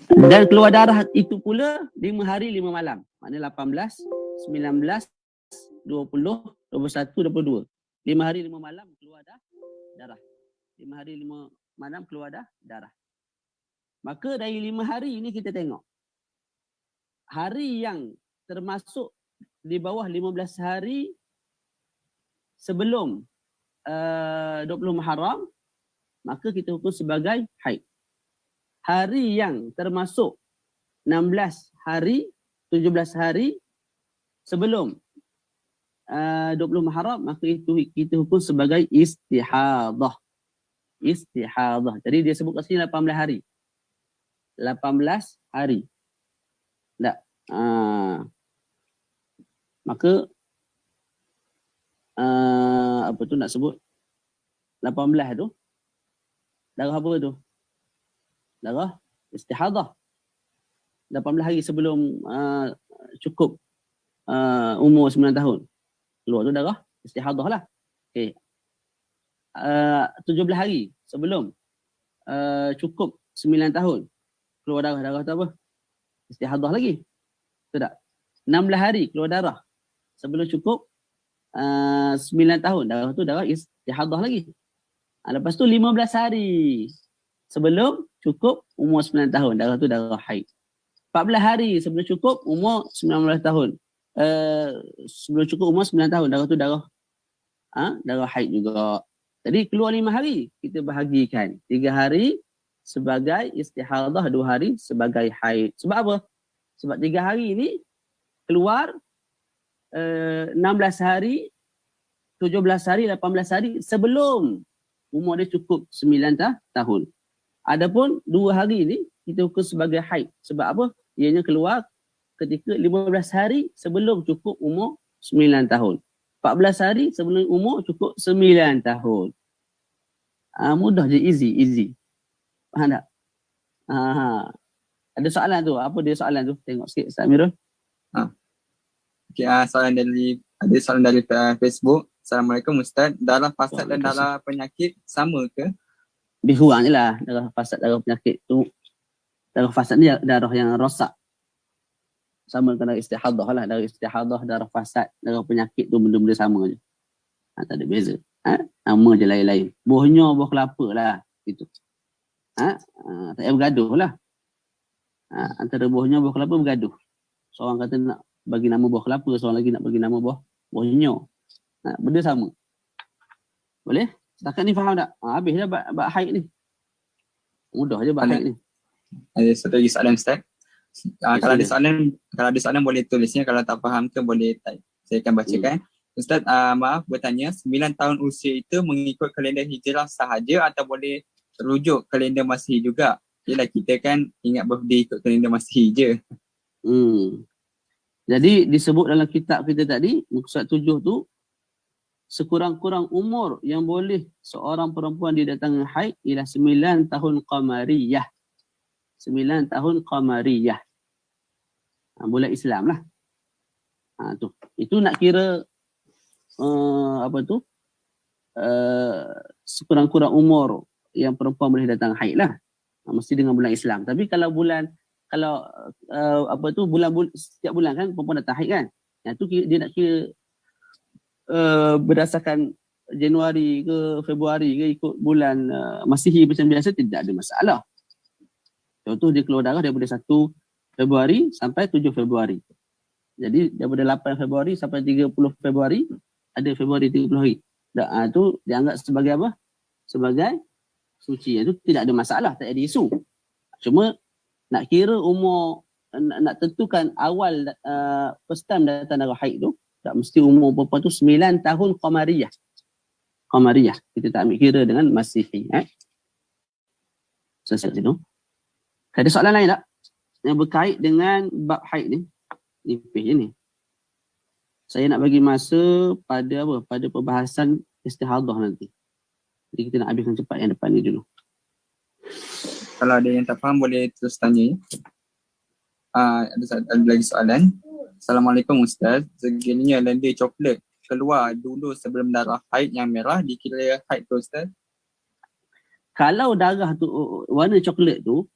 Dan keluar darah itu pula 5 hari 5 malam. Maknanya 18, 19, 20, 21, 22. 5 hari 5 malam keluar darah. 5 hari 5 malam keluar darah. Maka dari 5 hari ini kita tengok. Hari yang termasuk di bawah 15 hari sebelum 20 Muharram, maka kita hukum sebagai haid. Hari yang termasuk 16 hari, 17 hari sebelum 20 Muharram, maka itu kita hukum sebagai istihadah. Istihadah. Jadi dia sebut kat sini 18 hari. 18 hari. Tak. Maka apa tu nak sebut? 18 tu. Darah apa tu? Darah istihadah. 18 hari sebelum cukup umur 9 tahun. Keluar tu darah istihadah lah. Okey. 17 hari sebelum cukup 9 tahun. Keluar darah tu apa? Istihadah lagi. Betul tak? 16 hari keluar darah sebelum cukup 9 tahun, darah tu darah istihadah lagi. Lepas tu 15 hari sebelum cukup umur 9 tahun, darah tu darah haid. 14 hari sebelum cukup umur 19 tahun. Sebelum cukup umur 9 tahun, darah tu darah haid juga. Jadi keluar 5 hari, kita bahagikan. 3 hari sebagai istihadah, 2 hari sebagai haid. Sebab apa? Sebab 3 hari ni keluar 16 hari, 17 hari, 18 hari sebelum umur dia cukup 9 tahun. Adapun 2 hari ni kita ukur sebagai haid. Sebab apa? Ianya keluar ketika 15 hari sebelum cukup umur 9 tahun. 14 hari sebelum umur cukup 9 tahun. Mudah je, easy. Faham tak? Ada soalan tu. Apa dia soalan tu? Tengok sikit Ustaz Amirul. Okay, soalan dari Facebook. Assalamualaikum Ustaz. Darah fasad dan darah penyakit sama ke? Lebih kurang je lah. Darah fasad, darah penyakit tu. Darah fasad ni darah yang rosak. Sama dengan darah istihadah lah. Darah istihadah, darah fasad, darah penyakit tu benda-benda sama je. Tak ada beza. Nama je lain-lain. Buahnya buah kelapa lah. Gitu. Tak payah bergaduh lah. Antara buahnya buah kelapa bergaduh. Seorang kata nak bagi nama buah kelapa, seorang lagi nak bagi nama buahnya. Benda sama. Boleh? Setakat ni faham tak? Habis dah bab haid ni. Mudah je bab haid ni. Ada satu lagi soalan Ustaz. Kalau ada soalan boleh tulisnya, kalau tak faham ke boleh type. Saya akan bacakan. Ustaz, maaf bertanya, 9 tahun usia itu mengikut kalender hijrah sahaja atau boleh rujuk kalender Masihi juga? Yelah, kita kan ingat birthday ikut kalender Masihi je. Jadi disebut dalam kitab kita tadi, muka surat 7 tu, sekurang-kurang umur yang boleh seorang perempuan didatangi haid ialah 9 tahun qamariyah. 9 tahun qamariyah. Bulan Islam lah. Tu. Itu nak kira sekurang-kurang umur yang perempuan boleh datang haid lah. Mesti dengan bulan Islam. Tapi kalau bulan setiap bulan kan perempuan datang haid kan. Yang tu dia nak kira berdasarkan Januari ke Februari ke ikut bulan Masihi macam biasa, tidak ada masalah. Contoh dia keluar darah daripada 1 Februari sampai 7 Februari. Jadi daripada 8 Februari sampai 30 Februari ada Februari 30 hari. Itu dianggap sebagai apa? Sebagai suci. Itu tidak ada masalah, tak ada isu. Cuma nak kira umur, nak tentukan awal first time datang darah haid tu, tak mesti umur perempuan tu 9 tahun qamariyah. Qamariyah. Kita tak ambil kira dengan Masihi. Selesai situ. Ada soalan lain tak? Yang berkait dengan bab haid ni. Nipis je ni. Saya nak bagi masa pada pada perbahasan istihadah nanti. Jadi kita nak habiskan cepat yang depan ni dulu. Kalau ada yang tak faham boleh terus tanya. Ada lagi soalan. Assalamualaikum Ustaz. Sekiranya lendir coklat keluar dulu sebelum darah haid yang merah, dikira haid ke Ustaz? Kalau darah tu warna coklat tu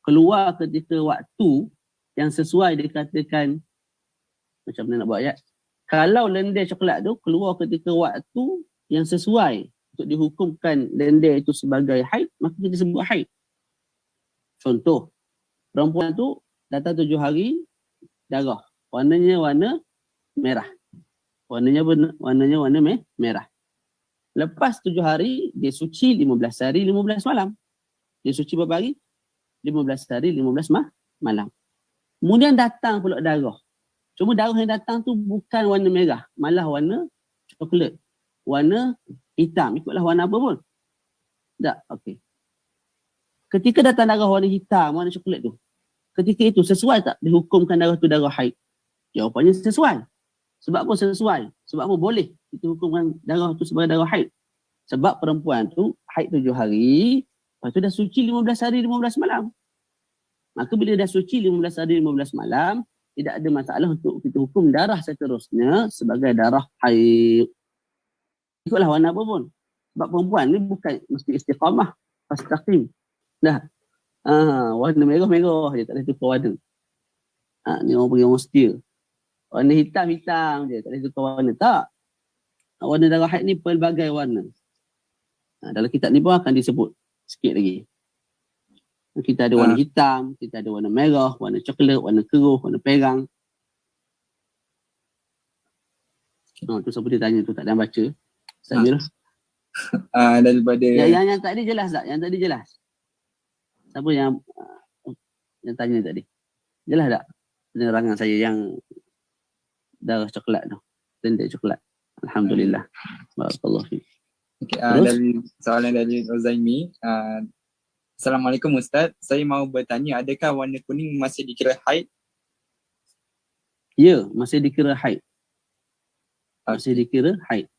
keluar ketika waktu yang sesuai dikatakan, macam mana nak buat ayat? Kalau lendir coklat tu keluar ketika waktu yang sesuai untuk dihukumkan lendir itu sebagai haid, maka kita sebut haid. Contoh, perempuan tu datang 7 hari darah. Warnanya warna merah. Warnanya warna merah. Lepas 7 hari, dia suci 15 hari, 15 malam. Dia suci berapa hari? 15 hari, 15 malam. Kemudian datang pula darah. Cuma darah yang datang tu bukan warna merah, malah warna coklat. Warna hitam. Ikutlah warna apa pun. Tak? Okey. Ketika datang darah warna hitam, warna coklat tu, ketika itu sesuai tak dihukumkan darah tu darah haid? Jawapannya sesuai. Sebab apa sesuai? Sebab apa boleh kita hukumkan darah tu sebagai darah haid? Sebab perempuan tu haid 7 hari, lepas tu dah suci 15 hari, 15 malam. Maka bila dah suci 15 hari, 15 malam, tidak ada masalah untuk kita hukum darah seterusnya sebagai darah haid. Ikutlah warna apa pun. Sebab perempuan ni bukan mesti istiqamah, fastaqim. Dah. Warna merah-merah je, tak boleh tukar warna. Ni orang panggil orang setia. Warna hitam je, tak boleh tukar warna. Tak. Warna darah haid ni pelbagai warna. Dalam kitab ni pun akan disebut sikit lagi. Kita ada warna hitam, kita ada warna merah, warna coklat, warna keruh, warna perang. Tu siapa dia tanya tu, tak ada yang baca. Ustaz Mir. Daripada Yang tadi jelas tak? Yang tadi jelas. Siapa yang tanya tadi? Jelas tak penerangan saya yang darah coklat tu? Tenda coklat. Alhamdulillah. Barakallahu fiik. Okay, dari soalan dari Rozaimi. Assalamualaikum Ustaz. Saya mau bertanya, adakah warna kuning masih dikira haid? Ya, masih dikira haid. Masih dikira haid.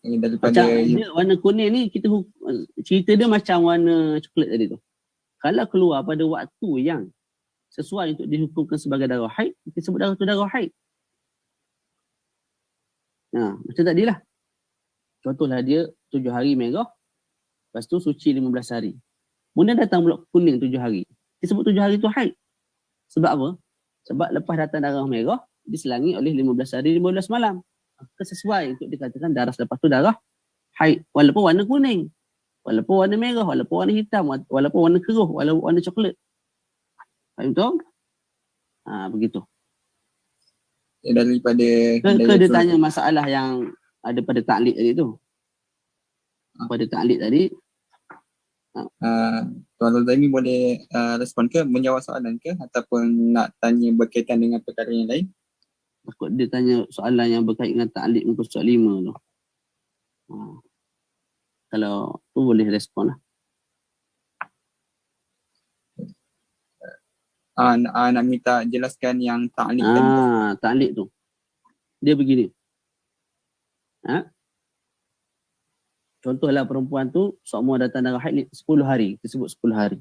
Ini daripada Macam warna kuning ni cerita dia macam warna coklat tadi tu. Kalau keluar pada waktu yang sesuai untuk dihukumkan sebagai darah haid, kita sebut darah tu darah haid. Macam tadilah. Contohlah dia 7 hari merah, lepas tu suci 15 hari. Kemudian datang pula kuning 7 hari. Kita sebut 7 hari tu haid. Sebab apa? Sebab lepas datang darah merah, diselangi oleh 15 hari 15 malam. Sesuai untuk dikatakan darah selepas tu darah haid. Walaupun warna kuning, walaupun warna merah, walaupun warna hitam, walaupun warna keruh, walaupun warna coklat. Faham tu? Begitu. Daripada Ke dia tanya masalah yang ada pada taklid tadi tu. Pada taklid tadi. Tuan Rozaimi boleh respon ke, menjawab soalan ke, ataupun nak tanya berkaitan dengan perkara yang lain? Takut dia tanya soalan yang berkaitan dengan taklid muka surat 5 tu. Kalau tu boleh respon lah. Nak minta jelaskan yang taklid tadi. Taklid tu. Dia begini. Contohlah perempuan tu semua datang darah haid 10 hari. Kita sebut 10 hari.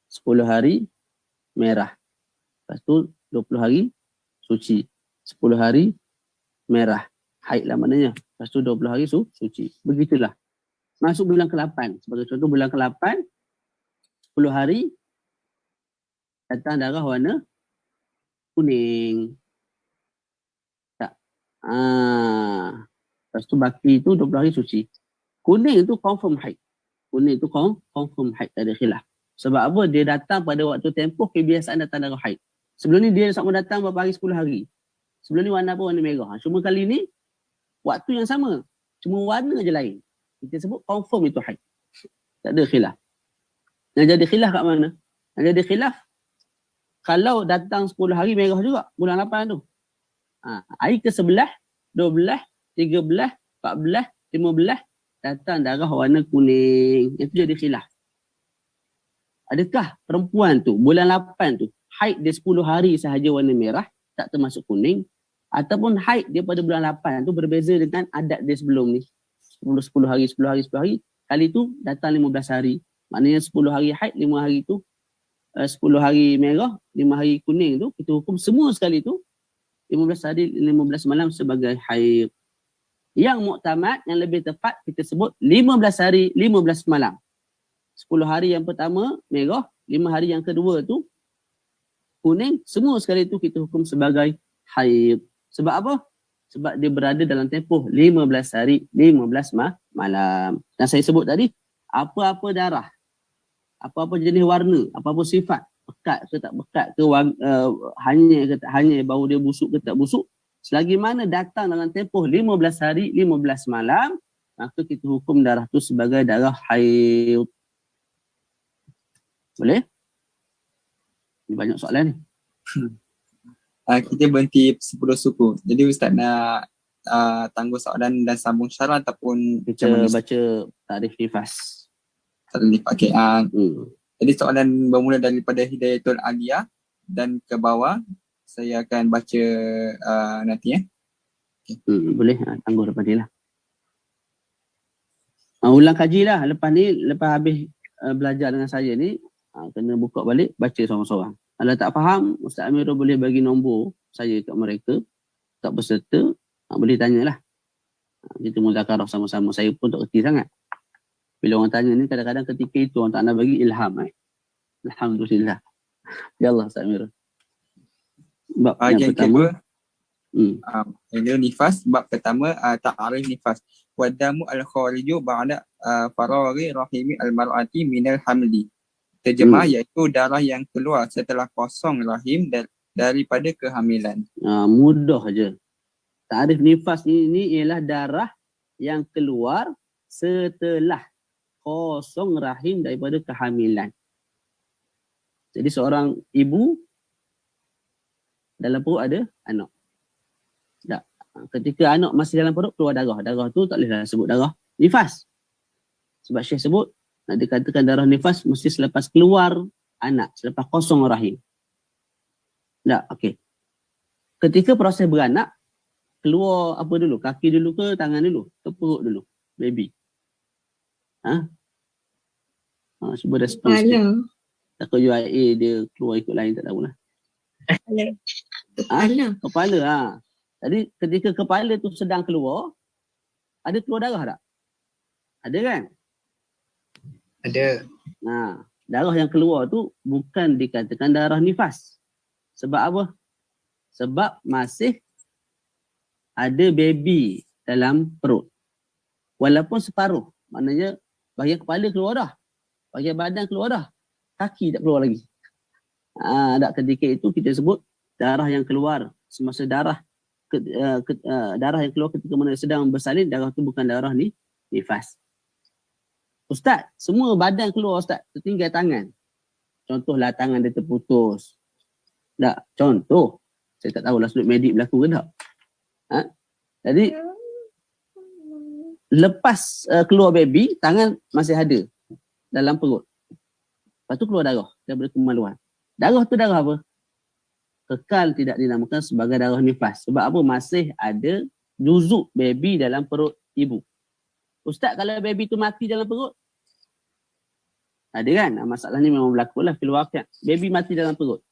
10 hari merah. Lepas tu 20 hari suci. 10 hari merah. Haid lah maknanya. Lepas tu 20 hari suci. Begitulah. Masuk bulan ke-8. Sebagai contoh bulan ke-8, 10 hari datang darah warna kuning. Tak. Lepas tu baki tu 20 hari suci. Kuning tu confirm haid. Kuning tu confirm haid, tak ada khilaf. Sebab apa? Dia datang pada waktu tempoh kebiasaan datang darah haid. Sebelum ni dia sama datang berapa hari? 10 hari. Sebelum ni warna apa? Warna merah. Cuma kali ni waktu yang sama. Cuma warna je lain. Kita sebut confirm itu haid. Tak ada khilaf. Yang jadi khilaf kat mana? Yang jadi khilaf kalau datang 10 hari merah juga bulan 8 tu. Hari ke-11, 12, 13, 14, 15 datang darah warna kuning. Itu jadi khilaf. Adakah perempuan tu bulan 8 tu haid dia 10 hari sahaja warna merah, tak termasuk kuning, ataupun haid dia pada bulan 8 tu berbeza dengan adat dia sebelum ni. 10 hari, 10 hari, 10 hari. Kali tu datang 15 hari. Maknanya 10 hari haid, 5 hari tu 10 hari merah, 5 hari kuning tu kita hukum semua sekali tu 15 hari, 15 malam sebagai haid. Yang muktamad, yang lebih tepat kita sebut 15 hari, 15 malam. 10 hari yang pertama merah, 5 hari yang kedua tu kuning, semua sekali tu kita hukum sebagai haid. Sebab apa? Sebab dia berada dalam tempoh 15 hari, 15 malam. Dan saya sebut tadi, apa-apa darah, apa-apa jenis warna, apa-apa sifat, pekat ke tak pekat ke, hanya ke tak hanya, bau dia busuk ke tak busuk, selagi mana datang dalam tempoh 15 hari, 15 malam, maka kita hukum darah tu sebagai darah haid. Boleh? Ini banyak soalan ni. Kita berhenti 10 suku. Jadi Ustaz nak tangguh soalan dan sambung syarah ataupun kita baca tarikh nifas. Okay. Jadi soalan bermula daripada Hidayatul Aliyah dan ke bawah. Saya akan baca nanti. Boleh, tangguh lepas ni lah. Ulang kaji lah. Lepas ni, lepas habis belajar dengan saya ni, kena buka balik, baca seorang-seorang. Kalau tak faham, Ustaz Amirul boleh bagi nombor saya kat mereka, kat peserta, boleh tanyalah. Kita muzakarah sama-sama. Saya pun tak kerti sangat. Bila orang tanya ni, kadang-kadang ketika itu orang tak nak bagi ilham. Alhamdulillah. Ya Allah, Ustaz Amirul. Bab yang pertama. Ini nifas. Bab pertama, ta'arif nifas. Wadamu al-khariju ba'da faraghi rahimi al-mar'ati minal hamli. Terjemah iaitu darah yang keluar setelah kosong rahim daripada kehamilan. Mudah je. Ta'arif nifas ini ialah darah yang keluar setelah kosong rahim daripada kehamilan. Jadi seorang ibu dalam perut ada anak. Tak. Ketika anak masih dalam perut keluar darah. Darah tu tak bolehlah sebut darah nifas. Sebab Syekh sebut, nak dikatakan darah nifas mesti selepas keluar anak, selepas kosong rahim. Tak, okey. Ketika proses beranak, keluar apa dulu? Kaki dulu ke tangan dulu? Ke perut dulu? Baby. Cuba respon sikit. Takut UIA dia keluar ikut lain, tak tahulah. Kepala. Jadi ketika kepala tu sedang keluar, ada keluar darah tak? Ada kan? Ada. Darah yang keluar tu bukan dikatakan darah nifas. Sebab apa? Sebab masih ada baby dalam perut. Walaupun separuh. Maknanya bahagian kepala keluar dah. Bahagian badan keluar dah. Kaki tak keluar lagi. Ketika itu kita sebut darah yang keluar semasa darah yang keluar ketika mana sedang bersalin, darah tu bukan darah ni nifas. Ustaz, semua badan keluar Ustaz, tertinggal tangan. Contohlah tangan dia terputus. Tak, contoh. Saya tak tahulah sudut medik berlaku ke tak. Jadi lepas keluar baby, tangan masih ada dalam perut. Lepas tu keluar darah daripada kemaluan. Darah tu darah apa? Kekal tidak dinamakan sebagai darah nifas. Sebab apa? Masih ada juzuk baby dalam perut ibu. Ustaz, kalau baby tu mati dalam perut? Ada kan? Masalah ni memang berlaku lah fil waqi'. Baby mati dalam perut.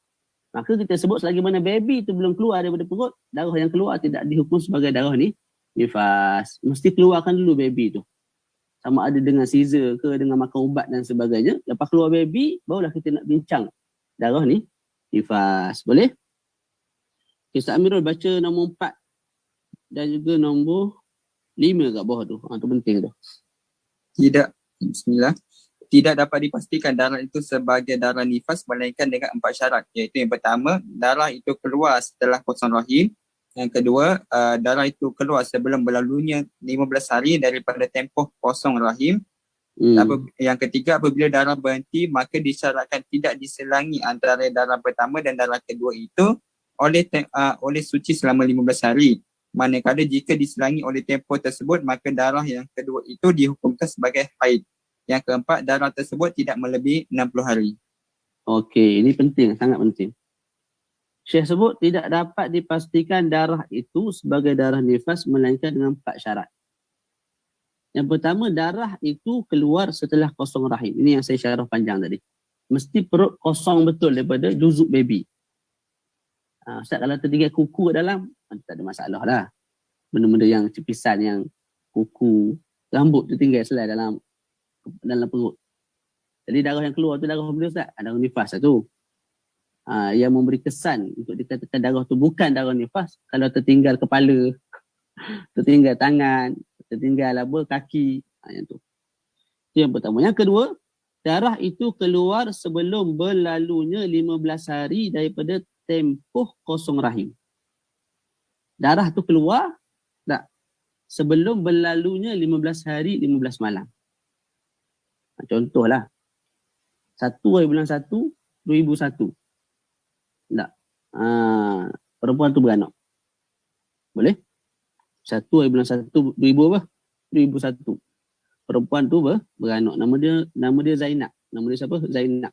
Maka kita sebut selagi mana baby tu belum keluar daripada perut, darah yang keluar tidak dihukum sebagai darah ni nifas. Mesti keluarkan dulu baby tu. Sama ada dengan Caesar ke, dengan makan ubat dan sebagainya. Lepas keluar baby, barulah kita nak bincang darah ni nifas. Boleh? Ustaz Amirul baca nombor 4 dan juga nombor 5 kat bawah tu. Tu penting tu. Tidak. Bismillah. Tidak dapat dipastikan darah itu sebagai darah nifas melainkan dengan 4 syarat. Iaitu yang pertama, darah itu keluar setelah kosong rahim. Yang kedua, darah itu keluar sebelum berlalunya 15 hari daripada tempoh kosong rahim. Yang ketiga, apabila darah berhenti, maka disyaratkan tidak diselangi antara darah pertama dan darah kedua itu oleh suci selama 15 hari. Manakala jika diselangi oleh tempoh tersebut, maka darah yang kedua itu dihukumkan sebagai haid. Yang keempat, darah tersebut tidak melebihi 60 hari. Okey, ini penting, sangat penting. Syekh sebut tidak dapat dipastikan darah itu sebagai darah nifas melainkan dengan 4 syarat. Yang pertama, darah itu keluar setelah kosong rahim. Ini yang saya syarah panjang tadi. Mesti perut kosong betul daripada juzuk baby. Ustaz, kalau tertinggal kuku kat dalam, tak ada masalah lah. Benda-benda yang cepisan, yang kuku, rambut tertinggal selai dalam perut. Jadi darah yang keluar tu darah benda Ustaz? Darah nifas lah tu. Yang memberi kesan untuk dikatakan darah tu bukan darah nifas kalau tertinggal kepala, tertinggal tangan, tertinggal kaki. Yang tu. Itu yang pertama. Yang kedua, darah itu keluar sebelum berlalunya 15 hari daripada tempoh kosong rahim. Darah tu keluar tak? Sebelum berlalunya 15 hari, 15 malam. Contohlah. 1 hari bulan 1, 2001. Tak. Perempuan tu beranak. Boleh? 1 hari bulan 1, 2001. Perempuan tu beranak. Nama dia Zainab. Nama dia siapa? Zainab.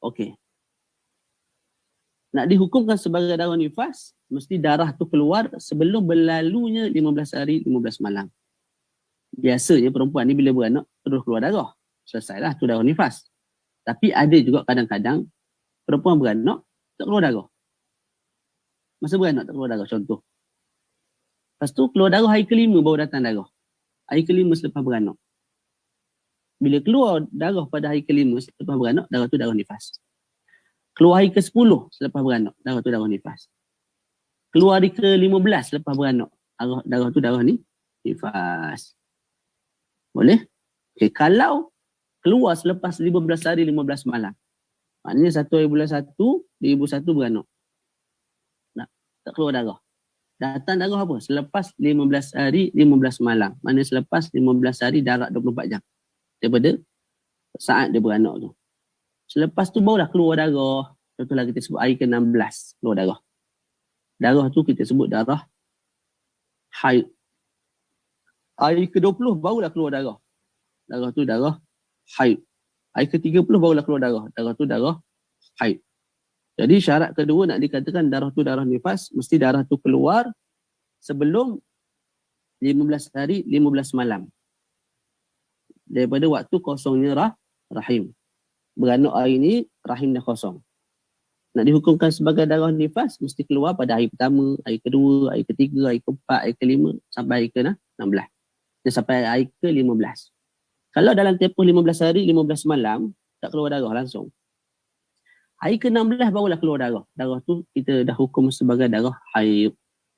Okey. Nak dihukumkan sebagai darah nifas, mesti darah tu keluar sebelum berlalunya 15 hari, 15 malam. Biasanya perempuan ni bila beranak, terus keluar darah. Selesailah, tu darah nifas. Tapi ada juga kadang-kadang perempuan beranak, tak keluar darah. Masa beranak tak keluar darah, contoh. Lepas tu keluar darah hari ke-5 baru datang darah. Hari ke-5 selepas beranak. Bila keluar darah pada hari ke-5 selepas beranak, darah tu darah nifas. Keluar hari ke-10 selepas beranak, darah tu darah nifas. keluar hari ke-15 lepas beranak. Darah tu darah ni nifas. Boleh? Okay, kalau keluar selepas 15 hari 15 malam. Maknanya 1 hari bulan 1, 2001 beranak. Tak keluar darah. Datang darah apa? Selepas 15 hari 15 malam. Maknanya selepas 15 hari darab 24 jam. Daripada saat dia beranak tu. Selepas tu barulah keluar darah. Contohlah kita sebut hari ke-16 keluar darah. Darah tu kita sebut darah haid. Hari ke-20 barulah keluar darah. Darah tu darah haid. Hari ke-30 barulah keluar darah. Darah tu darah haid. Jadi syarat kedua nak dikatakan darah tu darah nifas, mesti darah tu keluar sebelum 15 hari 15 malam. Daripada waktu kosongnya rahim. Beranak hari ni, rahim dah kosong. Nak dihukumkan sebagai darah nifas, mesti keluar pada hari pertama, hari kedua, hari ketiga, hari keempat, hari kelima, sampai hari ke-16. Dan sampai hari ke-15. Kalau dalam tempoh 15 hari, 15 malam, tak keluar darah langsung. Hari ke-16 barulah keluar darah. Darah tu kita dah hukum sebagai darah haid.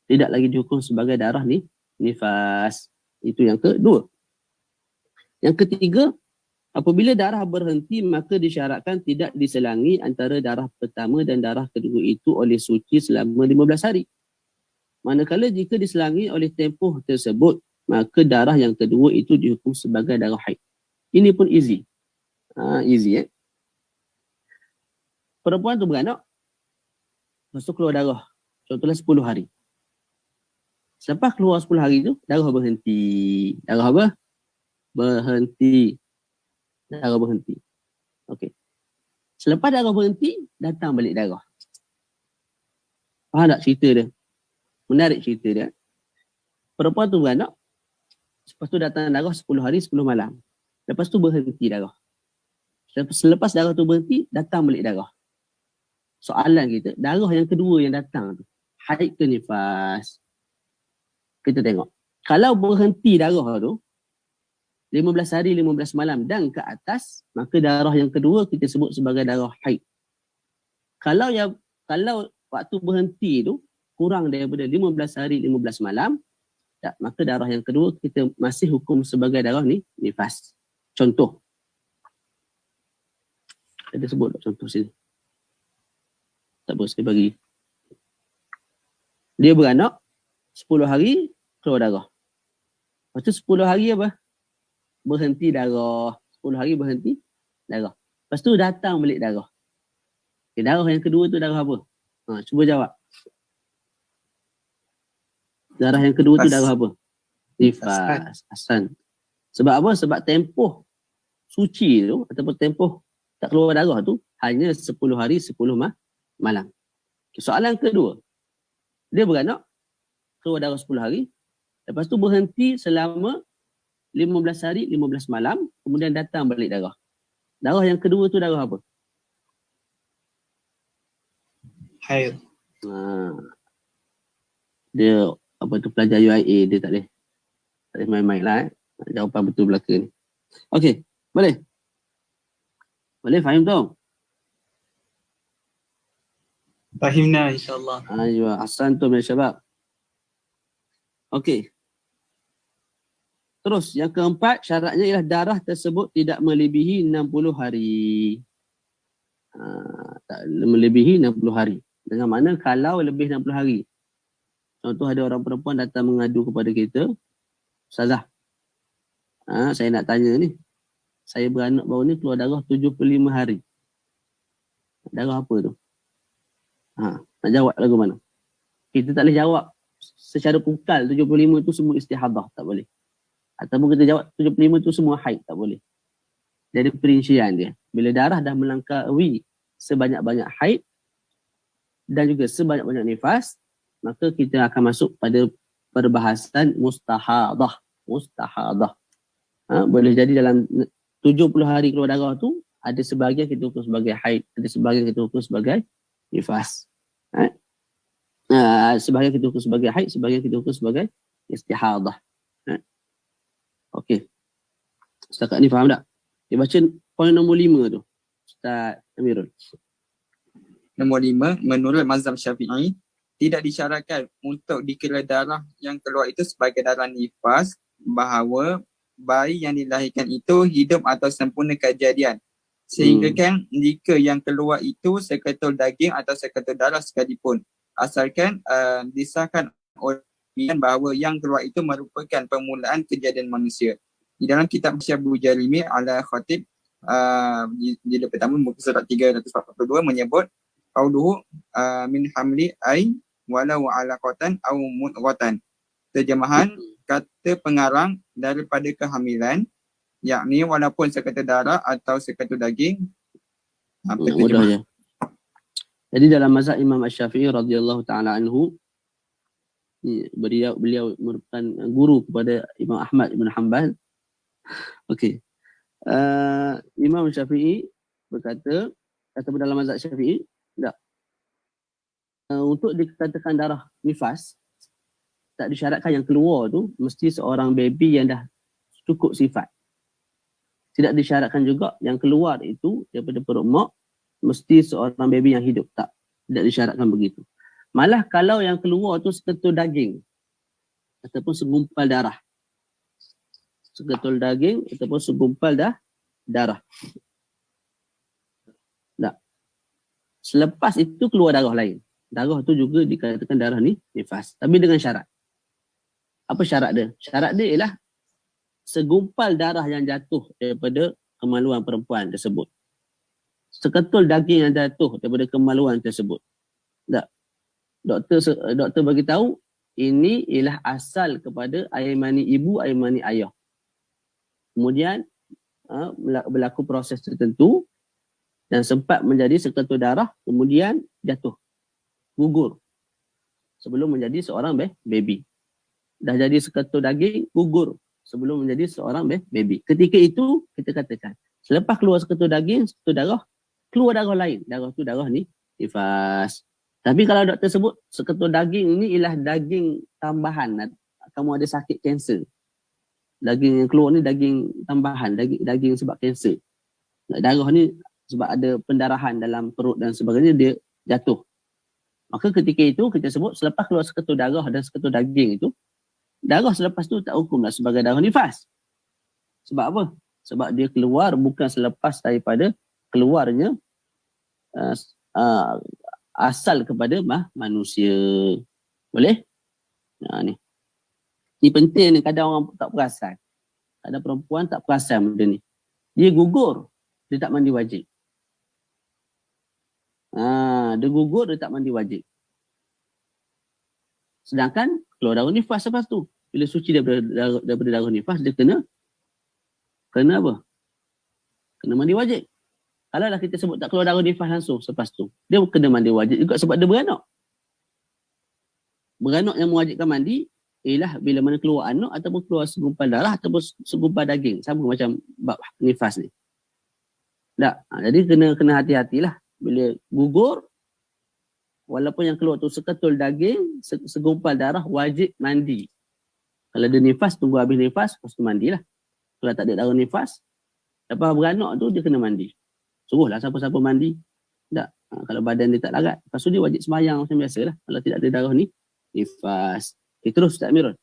Tidak lagi dihukum sebagai darah ni nifas. Itu yang kedua. Yang ketiga, apabila darah berhenti, maka disyaratkan tidak diselangi antara darah pertama dan darah kedua itu oleh suci selama 15 hari. Manakala jika diselangi oleh tempoh tersebut, maka darah yang kedua itu dihukum sebagai darah haid. Ini pun easy. Easy Perempuan tu beranak, lepas tu keluar darah. Contohnya 10 hari. Selepas keluar 10 hari tu, darah berhenti. Darah apa? Berhenti. Darah berhenti. Okey. Selepas darah berhenti, datang balik darah. Faham tak cerita dia? Menarik cerita dia. Perempuan tu beranak, lepas tu datang darah 10 hari, 10 malam. Lepas tu berhenti darah. Selepas darah tu berhenti, datang balik darah. Soalan kita, darah yang kedua yang datang tu, haid ke nifas? Kita tengok. Kalau berhenti darah tu, 15 hari, 15 malam dan ke atas, maka darah yang kedua kita sebut sebagai darah haid. Kalau waktu berhenti tu kurang daripada 15 hari, 15 malam, tak, maka darah yang kedua kita masih hukum sebagai darah ni nifas. Contoh. Kita sebut contoh sini. Tak apa, saya bagi. Dia beranak, 10 hari keluar darah. Lepas tu 10 hari apa? Berhenti darah. 10 hari berhenti darah. Lepas tu datang balik darah. Okay, darah yang kedua tu darah apa? Cuba jawab. Darah yang kedua tu darah apa? Nifas. Hasan. Sebab apa? Sebab tempoh suci tu ataupun tempoh tak keluar darah tu hanya 10 hari 10 malam. Soalan kedua. Dia beranak, keluar darah 10 hari. Lepas tu berhenti selama 15 hari, 15 malam. Kemudian datang balik darah. Darah yang kedua tu darah apa? Haid. Dia apa tu pelajar UIA, dia tak boleh main-main lah. Jawapan betul belaka ni. Okey, boleh? Boleh, faham tu? Fahimna insyaAllah. Ayuh, Hasan tu Malaysia Syabab. Okey. Terus, yang keempat, syaratnya ialah darah tersebut tidak melebihi 60 hari. Tak melebihi 60 hari. Dengan mana kalau lebih 60 hari. Contoh ada orang perempuan datang mengadu kepada kita. Ustazah, saya nak tanya ni. Saya beranak baru ni keluar darah 75 hari. Darah apa tu? Nak jawab lagu mana? Kita tak boleh jawab secara pukal 75 tu semua istihadah. Tak boleh. Ataupun kita jawab 75 tu semua haid. Tak boleh. Jadi perincian dia. Bila darah dah melangkaui sebanyak-banyak haid dan juga sebanyak-banyak nifas, maka kita akan masuk pada perbahasan mustahadah. Mustahadah. Boleh jadi dalam 70 hari keluar darah tu, ada sebahagian kita hukum sebagai haid, ada sebahagian kita hukum sebagai nifas. Sebahagian kita hukum sebagai haid, sebahagian kita hukum sebagai istihadah. Okey. Setakat ni faham tak? Dia baca poin nombor 5 tu. Ustaz Amirul. Nombor 5, menurut mazhab Syafi'i, tidak disyaratkan untuk dikira darah yang keluar itu sebagai darah nifas bahawa bayi yang dilahirkan itu hidup atau sempurna kejadian. Sehingga kan jika yang keluar itu seketul daging atau seketul darah sekalipun, asalkan disahkan oleh bahawa yang keluar itu merupakan permulaan kejadian manusia. Di dalam kitab Syabu Jarimi ala Khatib jilid pertama muka surat 342 menyebut qauluhu min hamli ay walau alaqatan aw mudghatan. Terjemahan kata pengarang daripada kehamilan, yakni walaupun seketul darah atau seketul daging. Mudahnya. Jadi dalam mazhab Imam Asy-Syafi'i radhiyallahu taala anhu, beliau merupakan guru kepada Imam Ahmad bin Hanbal. Okey. Imam Syafi'i berkata, kata dalam mazhab Syafi'i, tak. Untuk dikatakan darah nifas, tak disyaratkan yang keluar tu mesti seorang baby yang dah cukup sifat. Tidak disyaratkan juga yang keluar itu daripada perut mak mesti seorang baby yang hidup. Tak. Tidak disyaratkan begitu. Malah kalau yang keluar tu seketul daging ataupun segumpal darah. Seketul daging ataupun segumpal darah. Tak. Selepas itu keluar darah lain. Darah tu juga dikatakan darah ni nifas. Tapi dengan syarat. Apa syarat dia? Syarat dia ialah segumpal darah yang jatuh daripada kemaluan perempuan tersebut. Seketul daging yang jatuh daripada kemaluan tersebut. Tak. Doktor bagi tahu ini ialah asal kepada air mani ibu, air mani ayah. Kemudian berlaku proses tertentu dan sempat menjadi seketul darah, kemudian jatuh, gugur sebelum menjadi seorang baby. Dah jadi seketul daging, gugur sebelum menjadi seorang baby. Ketika itu kita katakan selepas keluar seketul daging, seketul darah, keluar darah lain. Darah tu darah ni nifas. Tapi kalau doktor sebut seketul daging ini ialah daging tambahan, kamu ada sakit kanser, daging yang keluar ni daging tambahan, daging sebab kanser. Darah ni sebab ada pendarahan dalam perut dan sebagainya, dia jatuh. Maka ketika itu kita sebut selepas keluar seketul darah dan seketul daging itu, darah selepas tu tak hukumlah sebagai darah nifas. Sebab apa? Sebab dia keluar bukan selepas daripada keluarnya asal kepada manusia. Boleh? Ni. Ni penting ni, kadang orang tak perasan. Kadang perempuan tak perasan benda ni. Dia gugur, dia tak mandi wajib. Dia gugur, dia tak mandi wajib. Sedangkan keluar darah nifas lepas tu. Bila suci daripada darah nifas, dia kena apa? Kena mandi wajib. Kalau lah kita sebut tak keluar darah nifas langsung selepas tu, dia kena mandi wajib juga sebab dia beranak. Beranak yang mewajibkan mandi ialah bila mana keluar anak ataupun keluar segumpal darah ataupun segumpal daging. Sama macam bab nifas ni. Tak. Jadi kena hati-hatilah. Bila gugur, walaupun yang keluar tu seketul daging, segumpal darah, wajib mandi. Kalau ada nifas, tunggu habis nifas, lepas tu mandilah. Kalau tak ada darah nifas, lepas beranak tu dia kena mandi. Suruhlah siapa-siapa mandi. Tak. Kalau badan dia tak larat, lepas tu dia wajib sembahyang macam biasalah. Kalau tidak ada darah ni, nifas. Terus Ustaz Amirul.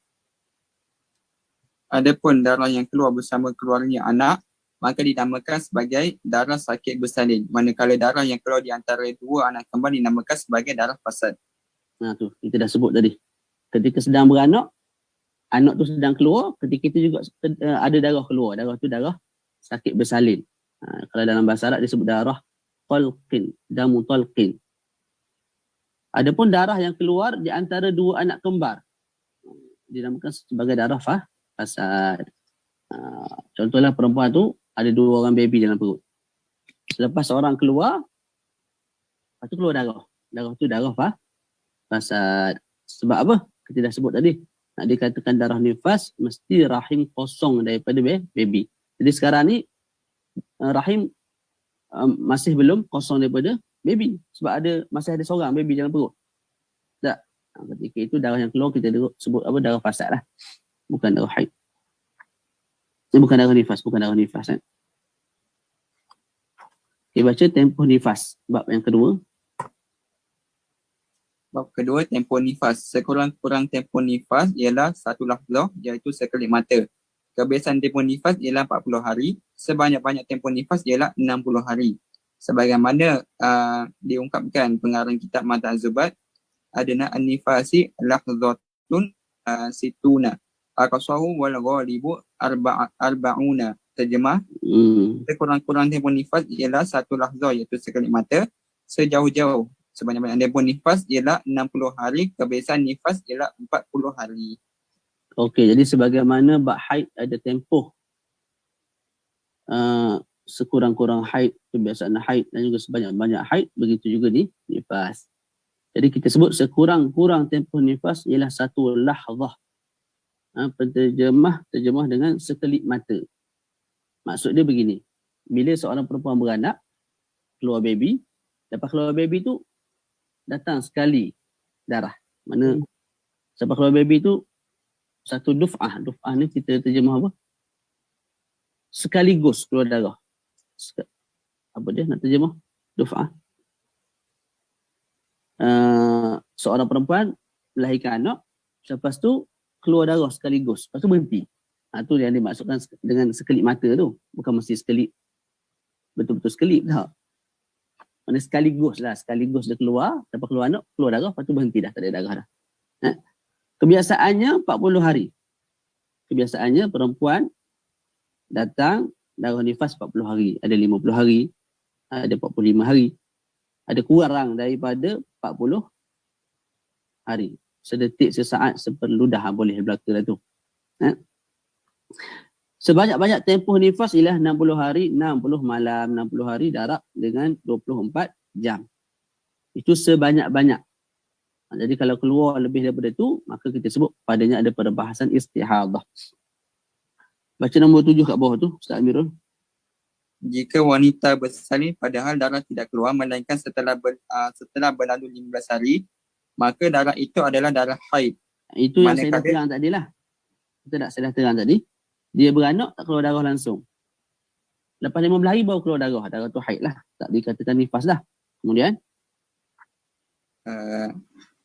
Adapun darah yang keluar bersama keluarnya anak, maka dinamakan sebagai darah sakit bersalin. Manakala darah yang keluar di antara dua anak kembar dinamakan sebagai darah fasad. Tu kita dah sebut tadi. Ketika sedang beranak, anak tu sedang keluar, ketika itu juga ada darah keluar. Darah tu darah sakit bersalin. Kalau dalam bahasa Arab disebut darah talqin, damu talqin. Adapun darah yang keluar di antara dua anak kembar, dinamakan sebagai darah fasad. Contohnya perempuan tu ada dua orang baby dalam perut. Selepas seorang keluar, lepas tu keluar darah. Darah tu darah fasad. Sebab apa? Kita dah sebut tadi. Nak dikatakan darah nifas, mesti rahim kosong daripada baby. Jadi sekarang ni, rahim masih belum kosong daripada baby. Sebab masih ada seorang baby dalam perut. Tak? Ketika itu darah yang keluar kita sebut apa? Darah fasad lah. Bukan darah haid. Ini bukan darah nifas, bukan darah nifas. Okay, baca tempoh nifas. Bab yang kedua. Bab kedua, tempoh nifas. Sekurang-kurang tempoh nifas ialah satu lafzah, iaitu sekelip mata. Kebiasaan tempoh nifas ialah 40 hari. Sebanyak-banyak tempoh nifas ialah 60 hari. Sebagaimana diungkapkan pengarang kitab Mata Az-Zubat, adna an-nifasi lafzatun situna. Aqsahu wal ghalibu arba'una. Terjemah, sekurang-kurang tempoh nifas ialah satu lafzah, iaitu sekelip mata. Sejauh-jauh sebanyak-banyak tempoh nifas ialah 60 hari, kebiasaan nifas ialah 40 hari. Okey, jadi sebagaimana bab haid ada tempoh sekurang-kurang haid, kebiasaan haid dan juga sebanyak-banyak haid, begitu juga di nifas. Jadi kita sebut sekurang-kurang tempoh nifas ialah satu lahzah. Terjemah dengan sekelip mata. Maksud dia begini, bila seorang perempuan beranak, keluar baby, lepas keluar baby tu datang sekali darah. Mana sebab keluar baby tu satu duf'ah. Duf'ah ni kita terjemah apa? Sekaligus keluar darah. Apa dia nak terjemah? Duf'ah. Seorang perempuan melahirkan anak, lepas tu keluar darah sekaligus, lepas tu berhenti. Tu yang dimaksudkan dengan sekelip mata tu. Bukan mesti sekelip, betul-betul sekelip tak. Mana sekaligus dia keluar, lepas keluar anak, keluar darah, lepas tu berhenti dah, tak ada darah dah. Kebiasaannya 40 hari. Kebiasaannya perempuan datang darah nifas 40 hari. Ada 50 hari, ada 45 hari. Ada kurang daripada 40 hari. Sedetik, sesaat, seperludah boleh berlaku lah tu. Sebanyak-banyak tempoh nifas ialah 60 hari, 60 malam, 60 hari darab dengan 24 jam. Itu sebanyak-banyak. Jadi kalau keluar lebih daripada itu, maka kita sebut padanya ada perbahasan istihadah. Baca nombor 7 kat bawah tu, Ustaz Amirul. Jika wanita bersalin padahal darah tidak keluar melainkan setelah berlalu 15 hari, maka darah itu adalah darah haid. Itu yang saya dah terang tadi lah. Saya dah terang tadi. Dia beranak tak keluar darah langsung. Lepas 15 hari baru keluar darah. Darah tu haid lah. Tak dikatakan nifas lah. Kemudian?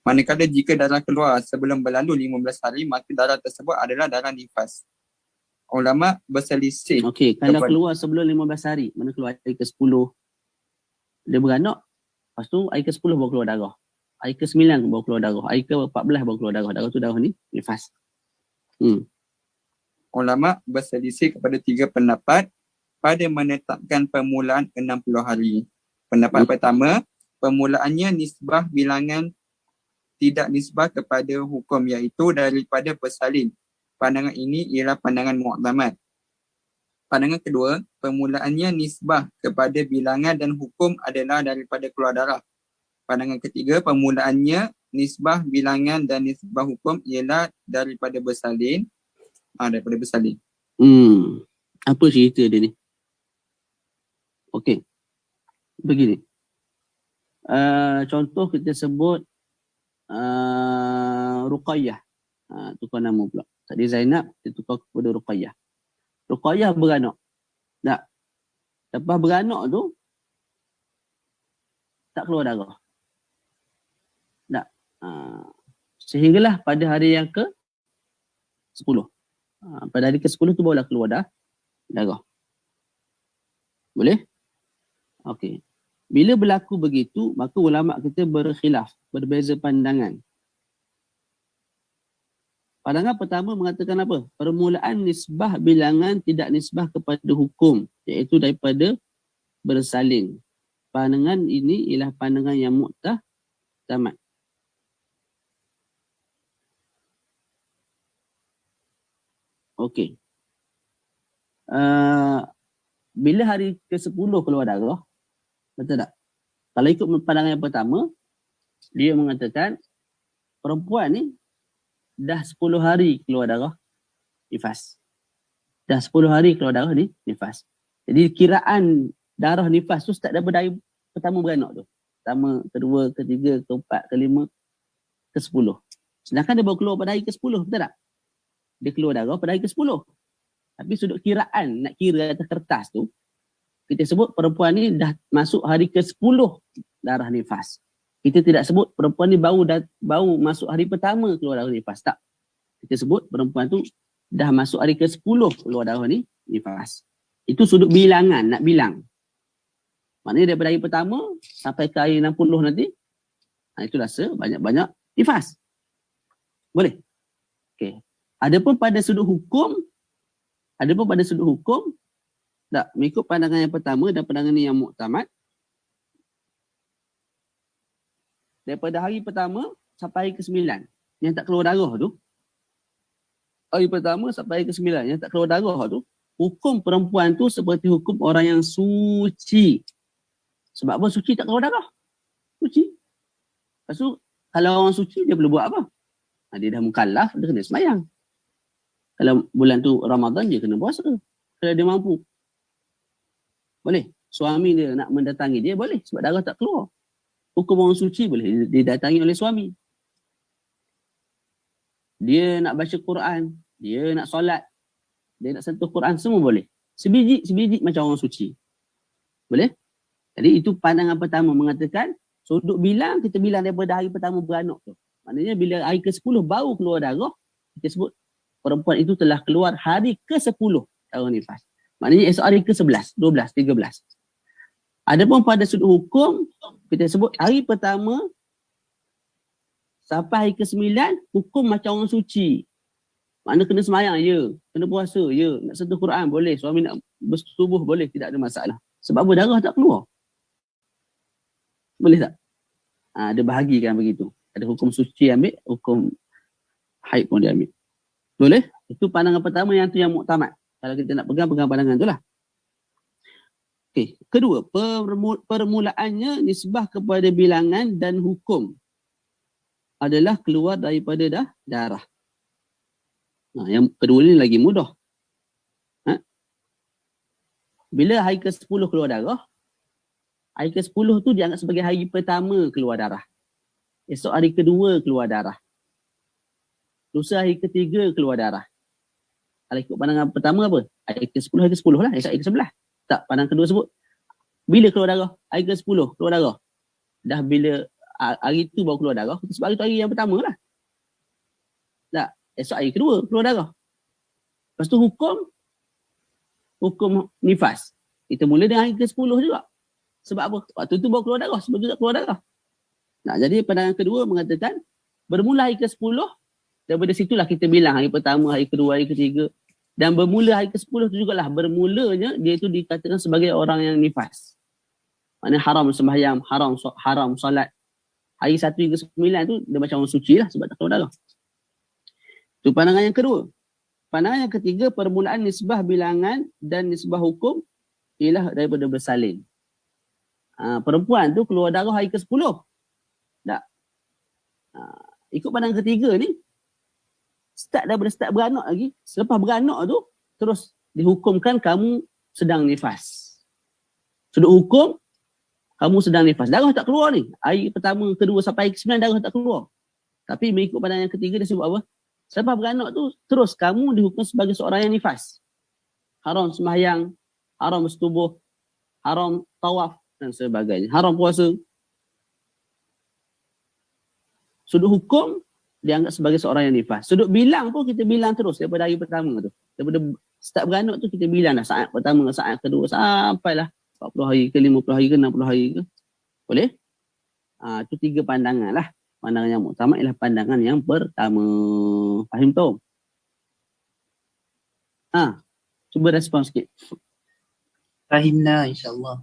Manakala jika darah keluar sebelum berlalu 15 hari, maka darah tersebut adalah darah nifas. Ulama berselisih. Okey, kalau keluar sebelum 15 hari, mana keluar hari ke-10, dia beranak, lepas tu hari ke-10 baru keluar darah. Hari ke-9 baru keluar darah. Hari ke-14 baru keluar darah. Darah tu darah ni nifas. Ulama berselisih kepada 3 pendapat pada menetapkan permulaan 60 hari. Pendapat pertama, permulaannya nisbah bilangan tidak nisbah kepada hukum, iaitu daripada bersalin. Pandangan ini ialah pandangan mu'tamad. Pandangan kedua, permulaannya nisbah kepada bilangan dan hukum adalah daripada keluar darah. Pandangan ketiga, permulaannya nisbah bilangan dan nisbah hukum ialah daripada bersalin. Daripada bersalin. Apa cerita dia ni? Okey. Begini. Contoh kita sebut Ruqayyah. Tukar nama pula. Tadi Zainab, dia tukar kepada Ruqayyah. Ruqayyah beranak. Tak. Lepas beranak tu, tak keluar darah. Tak. Sehinggalah pada hari yang ke-10. Pada hari ke-10 tu barulah keluar darah. Boleh? Okey. Bila berlaku begitu, maka ulama kita berkhilaf, berbeza pandangan. Pandangan pertama mengatakan apa? Permulaan nisbah bilangan tidak nisbah kepada hukum, iaitu daripada bersalin. Pandangan ini ialah pandangan yang mu'tamad. Okey. Bila hari ke-10 keluar darah, betul tak? Kalau ikut pandangan yang pertama, dia mengatakan perempuan ni dah 10 hari keluar darah nifas. Dah 10 hari keluar darah ni nifas. Jadi kiraan darah nifas tu start daripada hari pertama beranak tu. Pertama, kedua, ketiga, keempat, kelima, ke-10. Sedangkan dia baru keluar pada hari ke-10, betul tak? Dia keluar darah pada hari ke-10. Tapi sudut kiraan, nak kira atas kertas tu, kita sebut perempuan ni dah masuk hari ke-10 darah nifas. Kita tidak sebut perempuan ni baru masuk hari pertama keluar darah nifas. Tak. Kita sebut perempuan tu dah masuk hari ke-10 keluar darah ni nifas. Itu sudut bilangan, nak bilang. Maknanya daripada hari pertama sampai ke hari 60 nanti, itu rasa banyak-banyak nifas. Boleh? Okey. Adapun pada sudut hukum, tak, mengikut pandangan yang pertama dan pandangan ni yang muktamad, daripada hari pertama sampai hari ke-9 yang tak keluar darah tu, hari pertama sampai hari ke-9 yang tak keluar darah tu, hukum perempuan tu seperti hukum orang yang suci. Sebab apa suci tak keluar darah? Suci. Lepas tu, kalau orang suci dia perlu buat apa? Dia dah mukallaf, dia kena sembahyang. Kalau bulan tu Ramadan, dia kena puasa. Kalau dia mampu. Boleh. Suami dia nak mendatangi dia, boleh. Sebab darah tak keluar. Hukum orang suci boleh didatangi oleh suami. Dia nak baca Quran, dia nak solat, dia nak sentuh Quran, semua boleh. Sebiji macam orang suci. Boleh? Jadi itu pandangan pertama mengatakan, sudut bilang, kita bilang daripada hari pertama beranak tu. Maknanya bila hari ke-10 baru keluar darah, kita sebut perempuan itu telah keluar hari ke-10 darah nifas. Maknanya esok hari ke-11, 12, 13. Adapun pada sudut hukum, kita sebut hari pertama sampai hari ke-9, hukum macam orang suci. Maknanya kena sembahyang, ya. Kena puasa, ya. Nak sentuh Quran, boleh. Suami nak bersetubuh, boleh. Tidak ada masalah. Sebab apa? Darah tak keluar. Boleh tak? Dia bahagikan begitu. Ada hukum suci ambil, hukum haid pun dia ambil. Boleh? Itu pandangan pertama yang tu yang muktamad. Kalau kita nak pegang pandangan tu lah. Okey. Kedua, permulaannya nisbah kepada bilangan dan hukum adalah keluar daripada darah. Yang kedua ni lagi mudah. Bila hari ke-10 keluar darah, hari ke-10 tu dianggap sebagai hari pertama keluar darah. Esok hari kedua keluar darah. Lusa hari ketiga keluar darah. Kalau ikut pandangan pertama apa? Hari ke-10 lah. Esok hari ke-11. Tak, pandangan kedua sebut. Bila keluar darah? Hari ke-10 keluar darah. Dah bila hari tu baru keluar darah, sebab hari tu hari yang pertama lah. Tak, esok hari kedua keluar darah. Lepas tu hukum nifas. Kita mula dengan hari ke-10 juga. Sebab apa? Waktu tu baru keluar darah, sebab tu tak keluar darah. Jadi pandangan kedua mengatakan, bermula hari ke-10, daripada situlah kita bilang hari pertama, hari kedua, hari ketiga. Dan bermula hari ke-10 tu jugalah, bermulanya dia itu dikatakan sebagai orang yang nifas. Maknanya haram sembahyang, haram solat. Hari 1 hingga 9 tu dia macam orang suci lah sebab tak keluar darah. Itu pandangan yang kedua. Pandangan yang ketiga, permulaan nisbah bilangan dan nisbah hukum ialah daripada bersalin. Perempuan tu keluar darah hari ke-10. Tak. Ikut pandangan ketiga ni, start beranak lagi. Selepas beranak tu, terus dihukumkan kamu sedang nifas. Sudut hukum, kamu sedang nifas. Darah tak keluar ni. Hari pertama, kedua sampai hari ke-9 darah tak keluar. Tapi mengikut pandangan yang ketiga dia sebut apa? Selepas beranak tu, terus kamu dihukum sebagai seorang yang nifas. Haram sembahyang, haram bersetubuh, haram tawaf dan sebagainya. Haram puasa. Sudut hukum, dianggap sebagai seorang yang nifas. Sudut bilang pun kita bilang terus daripada hari pertama tu. Daripada start beranak tu kita bilang dah saat pertama, saat kedua, sampailah 40 hari ke, 50 hari ke, 60 hari ke. Boleh? Itu 3 pandangan lah. Pandangan yang muktamad ialah pandangan yang pertama. Faham tu? Cuba respon sikit. Fahimna insyaAllah.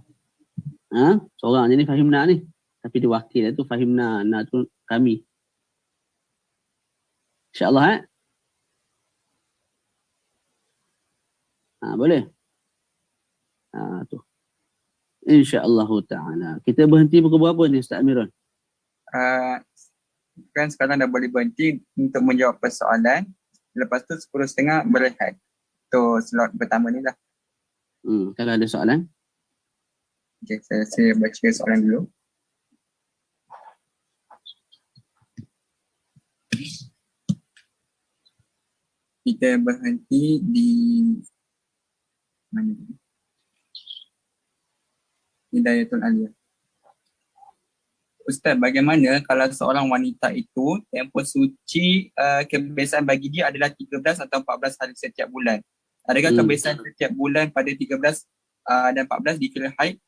Seorang je ni fahimna ni. Tapi dia wakil tu fahimna. Nah tu kami. InsyaAllah boleh? Tu. InsyaAllah ta'ala. Kita berhenti pukul berapa ni Ustaz Amirul? Kan sekarang dah boleh berhenti untuk menjawab persoalan. Lepas tu 10.30 berehat. Tu slot pertama ni lah. Kalau ada soalan? Okay, saya baca soalan dulu. Kita berhenti di mana ni? Hidayatul Aliyah. Ustaz, bagaimana kalau seorang wanita itu tempoh suci kebiasaan bagi dia adalah 13 atau 14 hari setiap bulan? Adakah kebiasaan setiap bulan pada 13 dan 14 dikira haid?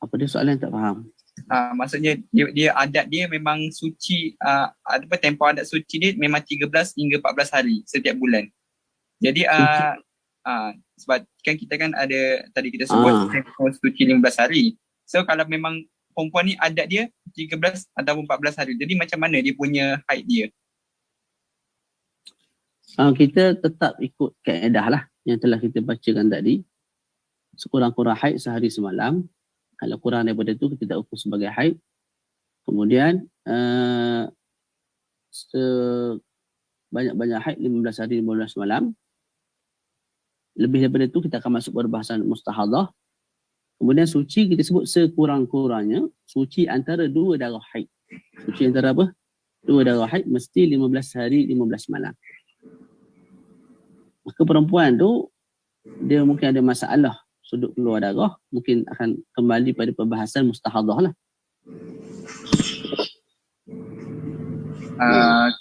Apa dia soalan tak faham? Maksudnya dia adat dia memang suci, tempoh adat suci dia memang 13 hingga 14 hari setiap bulan. Jadi sebab kan kita kan ada tadi kita sebut tempoh suci 15 hari. So kalau memang perempuan ni adat dia 13 ataupun 14 hari. Jadi macam mana dia punya haid dia? Kita tetap ikut kaedah lah yang telah kita bacakan tadi. Sekurang-kurang haid sehari semalam. Kalau kurang daripada itu kita tak ukur sebagai haid. Kemudian banyak-banyak haid 15 hari 15 malam. Lebih daripada itu kita akan masuk pada bahasan mustahadah. Kemudian suci kita sebut sekurang-kurangnya suci antara dua darah haid. Suci antara apa? Dua darah haid mesti 15 hari 15 malam. Maka perempuan tu dia mungkin ada masalah sudut keluar darah, mungkin akan kembali pada perbahasan mustahadah lah.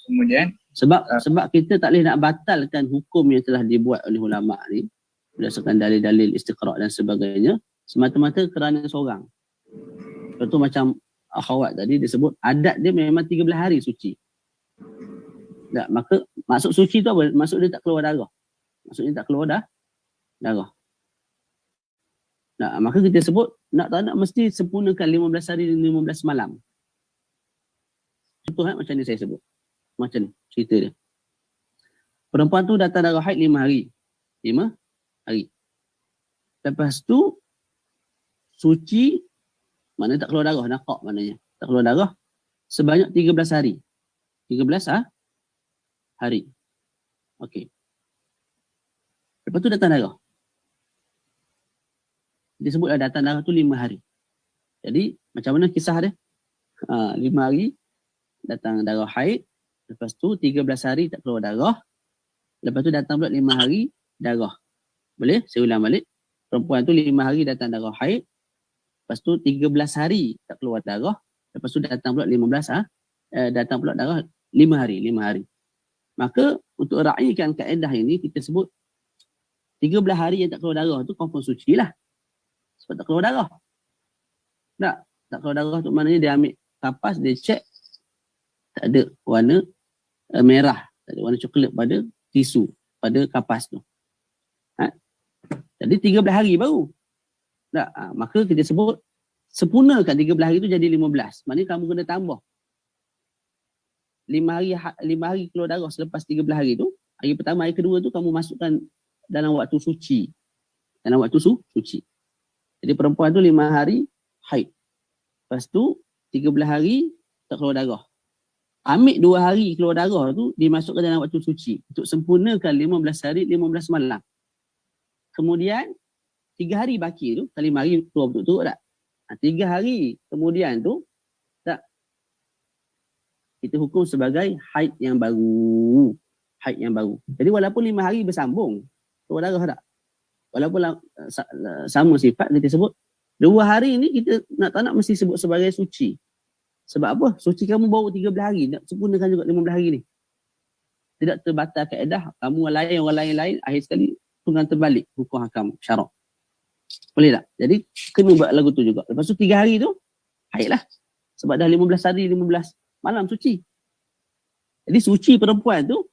Kemudian sebab kita tak boleh nak batalkan hukum yang telah dibuat oleh ulama ni berdasarkan dalil-dalil istiqra' dan sebagainya semata-mata kerana seorang. Contoh macam akhwat tadi dia sebut adat dia memang 13 hari suci. Tak, maka maksud suci tu apa? Maksud dia tak keluar darah. Maksudnya tak keluar darah. Nah, maka kita sebut nak tak nak mesti sempurnakan 15 hari dan 15 malam. Contoh macam ni saya sebut. Macam ni cerita dia. Perempuan tu datang darah haid 5 hari. 5 hari. Lepas tu suci mana tak keluar darah, naqaq maknanya. Tak keluar darah sebanyak 13 hari. 13 hari. Okey. Lepas tu datang darah. Dia sebutlah datang darah tu 5 hari. Jadi macam mana kisah dia? 5 hari datang darah haid. Lepas tu 13 hari tak keluar darah. Lepas tu datang pula 5 hari darah. Boleh? Saya ulang balik. Perempuan tu 5 hari datang darah haid. Lepas tu 13 hari tak keluar darah. Lepas tu datang pula 15 datang pula darah 5 hari. Maka untuk raikan kaedah ini kita sebut 13 hari yang tak keluar darah tu confirm suci lah. Sebab tak keluar darah. Tak keluar darah tu maknanya dia ambil kapas, dia cek tak ada warna merah, tak ada warna coklat pada tisu, pada kapas tu. Jadi 13 hari baru. Maka kita sebut sempurnakan 13 hari tu jadi 15. Maknanya kamu kena tambah 5 hari keluar darah selepas 13 hari tu. Hari pertama, hari kedua tu kamu masukkan dalam waktu suci. Suci. Jadi perempuan tu 5 hari haid. Lepas tu 13 hari tak keluar darah. Ambil 2 hari keluar darah tu dimasukkan dalam waktu suci untuk sempurnakan 15 hari 15 malam. Kemudian 3 hari baki tu, kali 5 hari keluar betul-betul tak? 3 hari kemudian tu tak, kita hukum sebagai haid yang baru. Jadi walaupun 5 hari bersambung keluar darah tak? Walaupun sama sifat kita sebut 2 hari ni kita nak tak nak mesti sebut sebagai suci. Sebab apa? Suci kamu baru 13 hari, nak sempurnakan juga 15 hari ni. Tidak terbatal kaedah, kamu orang lain, akhir sekali tunggang terbalik hukum hakam syarak. Boleh tak? Jadi kena buat lagu tu juga. Lepas tu 3 hari tu haid lah. Sebab dah 15 hari 15 malam suci. Jadi suci perempuan tu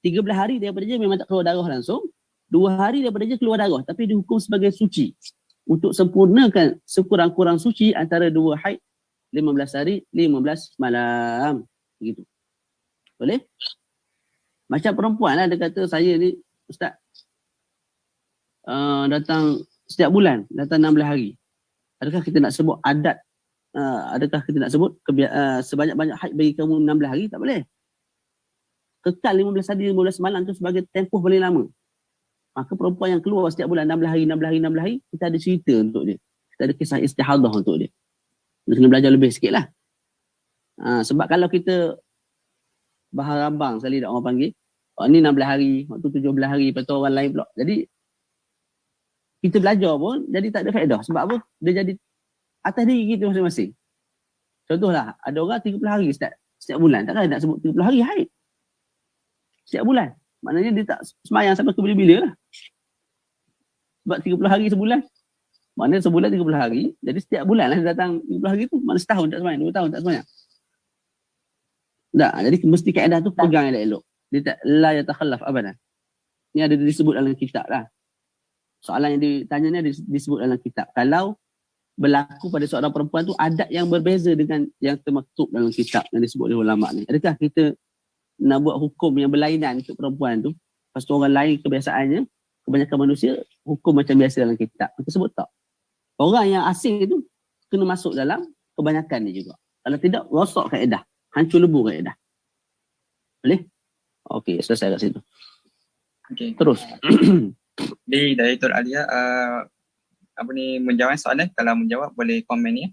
13 hari daripada dia memang tak keluar darah langsung. 2 hari daripada dia keluar darah. Tapi dihukum sebagai suci. Untuk sempurnakan sekurang-kurang suci antara 2 haid 15 hari 15 malam. Begitu. Boleh? Macam perempuan lah dia kata saya ni Ustaz datang setiap bulan, datang 16 hari. Adakah kita nak sebut adat? Adakah kita nak sebut sebanyak-banyak haid bagi kamu 16 hari? Tak boleh. Kekal 15 hari 15 malam tu sebagai tempoh paling lama. Maka perempuan yang keluar setiap bulan 16 hari, kita ada cerita untuk dia. Kita ada kisah istihadah untuk dia. Kita kena belajar lebih sikit lah. Sebab kalau kita bahar abang sekali tak orang panggil, ni 16 hari, waktu 17 hari, lepas tu orang lain pula. Jadi kita belajar pun jadi tak ada faedah. Sebab apa? Dia jadi atas diri kita masing-masing. Contohlah, ada orang 30 hari setiap bulan. Takkan nak sebut 30 hari haid. Setiap bulan. Maknanya dia tak semayang sampai ke bila-bila lah. Sebab 30 hari sebulan. Maknanya sebulan 30 hari. Jadi setiap bulan lah dia datang 30 hari tu. Maknanya setahun tak semayang. 2 tahun tak semayang. Tak. Jadi mesti kaedah tu pegang elok-elok. Dia tak la yatakhallaf abadan. Ni ada disebut dalam kitab lah. Soalan yang ditanya ni ada disebut dalam kitab. Kalau berlaku pada seorang perempuan tu adat yang berbeza dengan yang termaktub dalam kitab yang disebut oleh ulama ni. Adakah kita nak buat hukum yang berlainan untuk perempuan tu? Lepas tu orang lain kebiasaannya, kebanyakan manusia hukum macam biasa dalam kitab. Kita sebut tak. Orang yang asing itu kena masuk dalam kebanyakan ni juga. Kalau tidak, rosak kaedah. Hancur lebur kaedah. Boleh? Okey, selesai kat situ. Okey. Terus. Dari Tur Alia, menjawab soalan. Kalau menjawab boleh komen ya.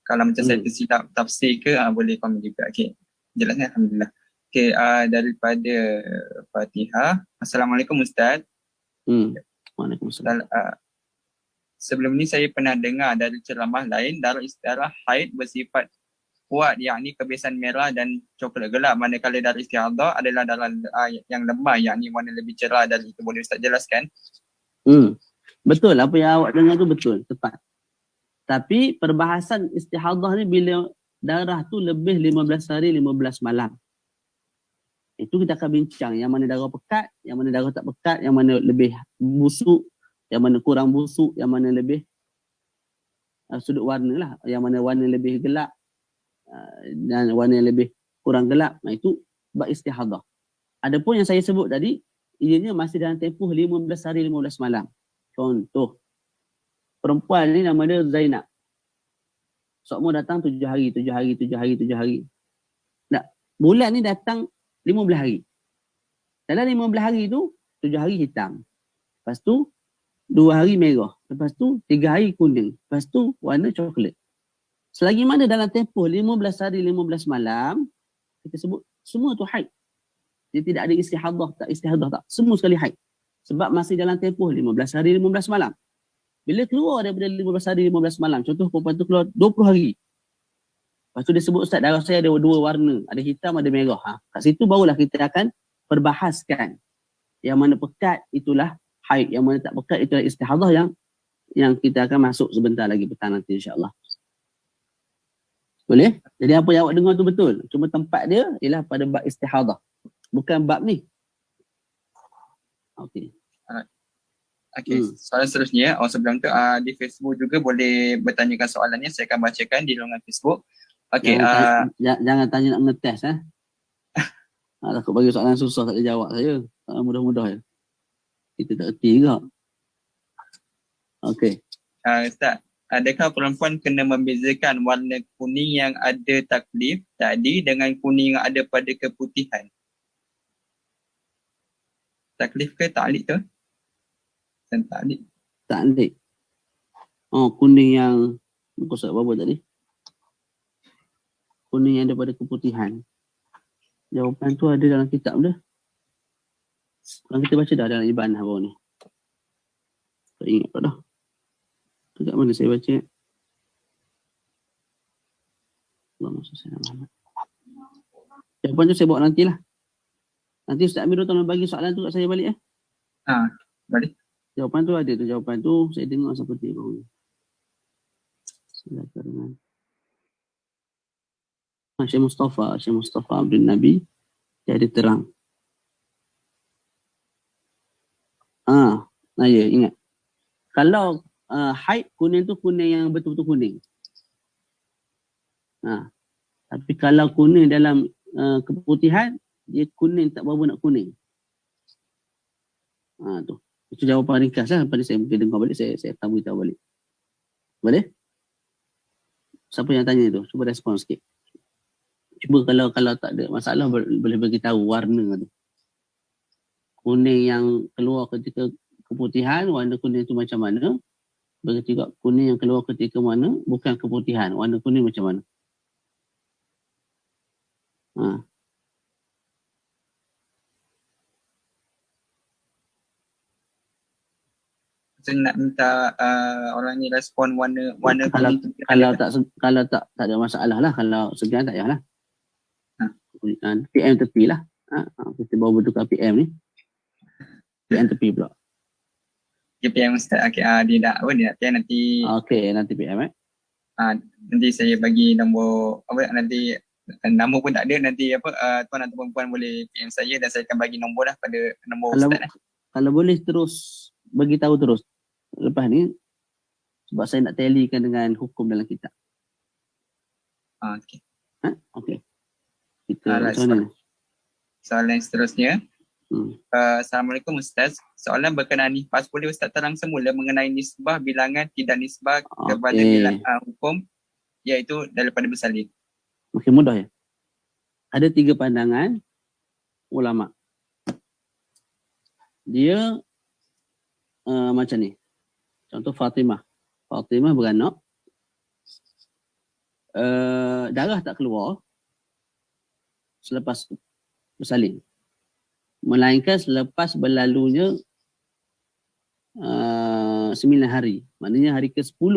Kalau macam saya tersilap tafsir ke, boleh komen juga. Okey. Jelas kan? Alhamdulillah. Okey, daripada Fatihah. Assalamualaikum Ustaz. Waalaikumsalam. Sebelum ni saya pernah dengar dari ceramah lain darah istiadah haid bersifat kuat, yakni kebiasaan merah dan coklat gelap, manakala darah istiadah adalah darah yang lemah, yakni warna lebih cerah dari itu. Boleh Ustaz jelaskan? Betul, apa yang awak dengar tu betul, tepat. Tapi perbahasan istihadah ni bila darah tu lebih 15 hari 15 malam. Itu kita akan bincang yang mana darah pekat, yang mana darah tak pekat, yang mana lebih busuk, yang mana kurang busuk, yang mana lebih sudut warna lah, yang mana warna lebih gelap dan warna yang lebih kurang gelap. Itu bab istihadah. Adapun yang saya sebut tadi, ianya masih dalam tempoh 15 hari 15 malam. Contoh, perempuan ni nama dia Zainab. Sokmo datang 7 hari. Tak, bulan ni datang 15 hari. Dalam 15 hari tu, 7 hari hitam. Lepas tu, 2 hari merah. Lepas tu, 3 hari kuning. Lepas tu, warna coklat. Selagi mana dalam tempoh 15 hari 15 malam, kita sebut semua tu haid. Dia tidak ada istihadah tak. Semua sekali haid. Sebab masih dalam tempoh 15 hari 15 malam. Bila keluar daripada 15 hari 15 malam, contoh perempuan tu keluar 20 hari. Lepas tu dia sebut, Ustaz, darah saya ada 2 warna. Ada hitam, ada merah. Kat situ barulah kita akan perbahaskan. Yang mana pekat itulah haid. Yang mana tak pekat itulah istihadah yang kita akan masuk sebentar lagi petang nanti insyaAllah. Boleh? Jadi apa yang awak dengar tu betul. Cuma tempat dia ialah pada bab istihadah. Bukan bab ni. Okey. Okey, soalan seterusnya. Sebelum tu di Facebook juga boleh bertanyakan soalannya. Saya akan bacakan di ruangan Facebook. Okey. Jangan tanya nak ngetes. Takut bagi soalan susah tak boleh jawab saya. Mudah-mudah je. Kita tak erti juga. Okey. Ustaz, adakah perempuan kena membezakan warna kuning yang ada taklif tadi dengan kuning yang ada pada keputihan? Taklif ke taklik tu? Taklik. Taklik. Kuning yang muka surat berapa tadi? Kuning yang ada pada keputihan. Jawapan tu ada dalam kitab dia. Kalau kita baca dah dalam Ibanah bawah ni. Tak ingat apa dah. Dekat mana saya baca? Jawapan tu saya bawa nantilah. Nanti Ustaz Amirul tolong bagi soalan tu kat saya balik. Balik. Jawapan tu ada tu. Jawapan tu saya dengar seperti bawah ni. Silakan. Syekh Mustafa Abdul Nabi jadi terang. Ya, ingat. Kalau haid kuning tu kuning yang betul-betul kuning. Tapi kalau kuning dalam keputihan, dia kuning tak berapa nak kuning. Tu. Itu jawapan ringkas lah. Pada saya mungkin dengar balik, saya akan beritahu balik. Boleh? Siapa yang tanya tu? Cuba respon sikit. Cuba kalau tak ada masalah, boleh bagi tahu warna tu. Kuning yang keluar ketika keputihan, warna kuning tu macam mana? Begitu juga kuning yang keluar ketika mana? Bukan keputihan, warna kuning macam mana? Saya nak minta orang ni respon warna Kalau kuning tu. kalau tak ada masalah lah, kalau segan tak payahlah. Ha. PM tepi lah. Kita baru bertukar PM ni. PM tepi pula. PM Ustaz. Okay, dia nak PM nanti. Okey, nanti PM Nanti saya bagi nombor nanti nama pun tak ada, nanti tuan atau perempuan boleh PM saya dan saya akan bagi nombor lah pada nombor Ustaz. Kalau boleh terus bagi tahu terus lepas ni, sebab saya nak tallykan dengan hukum dalam kitab. Okay. Okey. Kita Alright, macam mana? Soalan seterusnya. Assalamualaikum Ustaz. Soalan berkenaan nifas, boleh Ustaz terang semula mengenai nisbah, bilangan, tidak nisbah kepada bilangan hukum, iaitu daripada bersalin. Makin mudah ya. Ada 3 pandangan ulama. Dia macam ni. Contoh Fatimah. Fatimah beranak. Darah tak keluar selepas bersalin. Melainkan selepas berlalunya 9 hari. Maknanya hari ke-10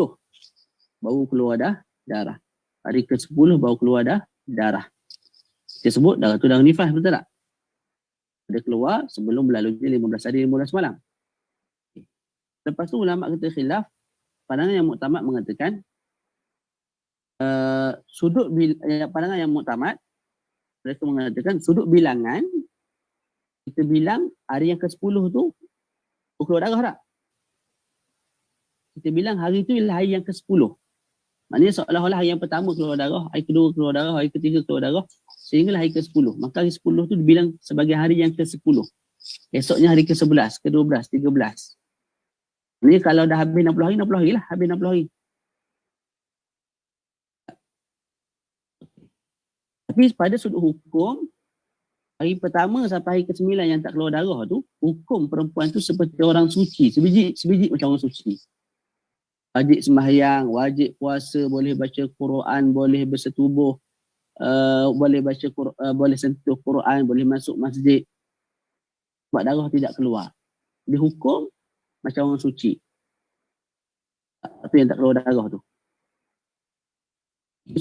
baru keluar dah darah. Hari ke-10 baru keluar dah darah. Kita sebut darah tu darah nifas, betul tak? Dia keluar sebelum berlalunya 15 hari 15 malam. Lepas tu ulama kita khilaf. Pandangan yang muktamad mengatakan pandangan yang muktamad, mereka mengatakan sudut bilangan, kita bilang hari yang ke-10 tu keluar darah tak? Kita bilang hari tu ialah hari yang ke-10. Maknanya seolah-olah hari yang pertama keluar darah, hari kedua keluar darah, hari ketiga keluar darah, sehinggalah hari ke-10. Maka hari 10 tu dibilang sebagai hari yang ke-10. Esoknya hari ke-11, ke-12, 13. Ni kalau dah habis 60 hari lah. Habis 60 hari. Tapi pada sudut hukum, hari pertama sampai hari ke-9 yang tak keluar darah tu, hukum perempuan tu seperti orang suci. Sebiji macam orang suci. Wajib sembahyang, wajib puasa, boleh baca Quran, boleh bersetubuh, boleh baca boleh sentuh Quran, boleh masuk masjid. Sebab darah tidak keluar. Dia hukum macam orang suci. Itu yang tak keluar darah tu.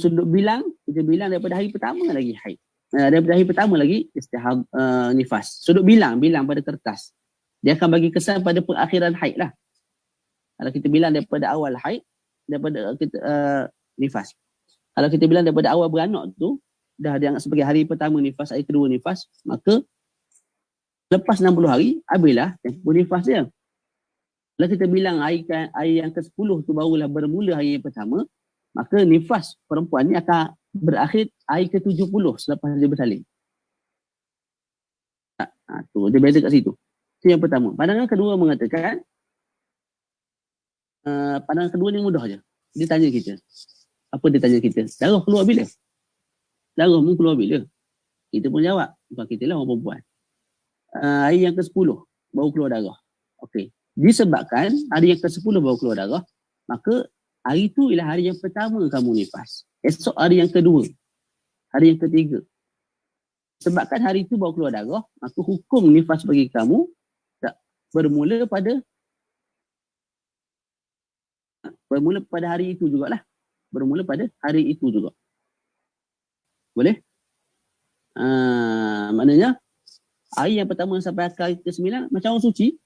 Sudut bilang, kita bilang daripada hari pertama lagi haid. Daripada hari pertama lagi istihad nifas. Sudut bilang pada kertas. Dia akan bagi kesan pada perakhiran haid lah. Kalau kita bilang daripada awal haid, daripada kita nifas. Kalau kita bilang daripada awal beranak tu, dah dianggap sebagai hari pertama nifas, hari kedua nifas, maka lepas 60 hari, habislah tempoh nifas dia. Kalau kita bilang hari yang ke-10 tu barulah bermula hari yang pertama, maka nifas perempuan ni akan berakhir hari ke-70 selepas dia bersalin. Tu dia beza kat situ. Itu yang pertama. Pandangan kedua mengatakan, pandangan kedua ni mudah je. Dia tanya kita. Apa dia tanya kita? Darah keluar bila? Darah mu keluar bila? Kita pun jawab. Bukan kita lah orang perempuan. Hari yang ke-10 baru keluar darah. Okey. Disebabkan hari yang ke-10 baru keluar darah, maka hari itu ialah hari yang pertama kamu nifas. Esok hari yang kedua. Hari yang ketiga. Sebabkan hari itu baru keluar darah, maka hukum nifas bagi kamu bermula pada hari itu jugalah. Bermula pada hari itu juga. Boleh? Maknanya hari yang pertama sampai hari ke-9 macam orang suci.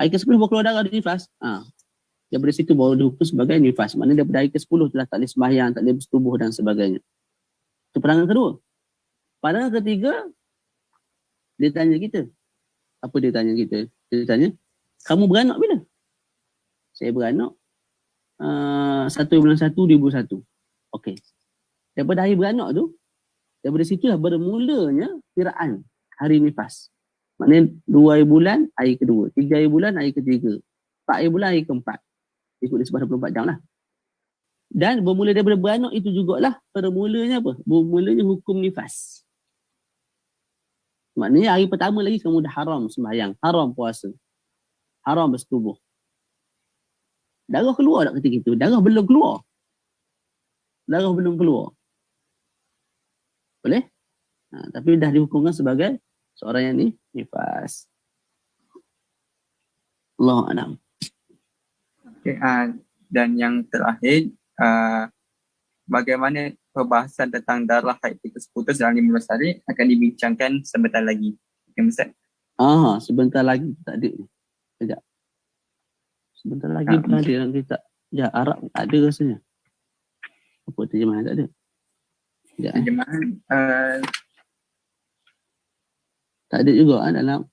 Hari ke-10 baru keluar darah nifas. Daripada situ baru dihukum sebagai nifas. Maknanya daripada hari ke-10 telah tak boleh sembahyang, tak boleh bersetubuh dan sebagainya. Itu pandangan kedua. Pandangan ketiga, dia tanya kita. Apa dia tanya kita? Dia tanya, kamu beranak bila? Saya beranak 1 bulan 1, 2001. Okey. Daripada hari beranak tu, daripada situlah bermulanya kiraan hari nifas. Maknanya 2 hari bulan, hari kedua. 3 hari bulan, hari ketiga. 4 hari bulan, hari keempat. Ikut disebut 24 jam lah. Dan bermula daripada beranak itu jugalah bermulanya apa? Bermulanya hukum nifas. Maknanya hari pertama lagi kamu dah haram sembahyang, haram puasa, haram bersetubuh. Darah keluar tak ketika itu? Darah belum keluar. Darah belum keluar. Boleh? Tapi dah dihukumkan sebagai seorang yang nifas. Allahu a'lam. Okay, dan yang terakhir, bagaimana perbahasan tentang darah haid putus-putus dalam 15 hari akan dibincangkan sebentar lagi. Okay, Ustaz. Sebentar lagi tak ada ni. Sekejap. Sebentar lagi pun ada dalam kitab. Ya, Arab tak ada rasanya. Apa terjemahan tak ada. Sekejap, Terjemahan tak ada juga dalam.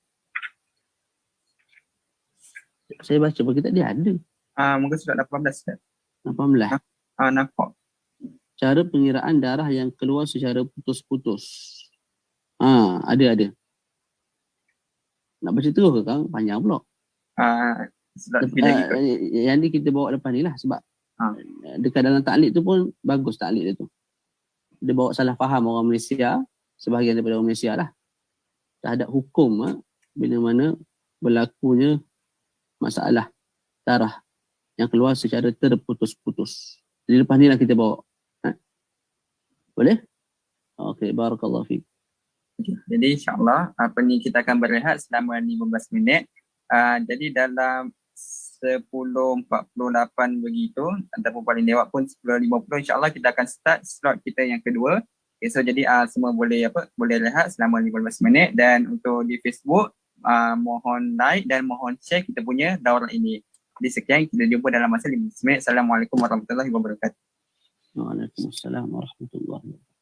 Saya baca pun kitab dia ada. muka surat 18 Ustaz. 18. Nampak. Cara pengiraan darah yang keluar secara putus-putus. Ada. Nak baca terus ke Kang? Panjang pula. Surat lebih lagi kot. Yang ni kita bawa lepas ni lah sebab dekat dalam taklid tu pun bagus taklid dia tu. Dia bawa salah faham orang Malaysia, sebahagian daripada orang Malaysia lah, terhadap hukum bila mana berlakunya masalah darah yang keluar secara terputus-putus. Jadi lepas ni lah kita bawa. Boleh? Okey, barakallahu fiik. Jadi insyaAllah kita akan berehat selama 15 minit. Jadi dalam 10.48 begitu, ataupun paling lewat pun 10.50, insyaAllah kita akan start slot kita yang kedua. Okay, so jadi semua boleh rehat selama 15 minit. Dan untuk di Facebook, mohon like dan mohon share kita punya daurah ini. Jadi sekian, kita jumpa dalam masa 15 minit. Assalamualaikum warahmatullahi wabarakatuh. Waalaikumsalam warahmatullahi wabarakatuh.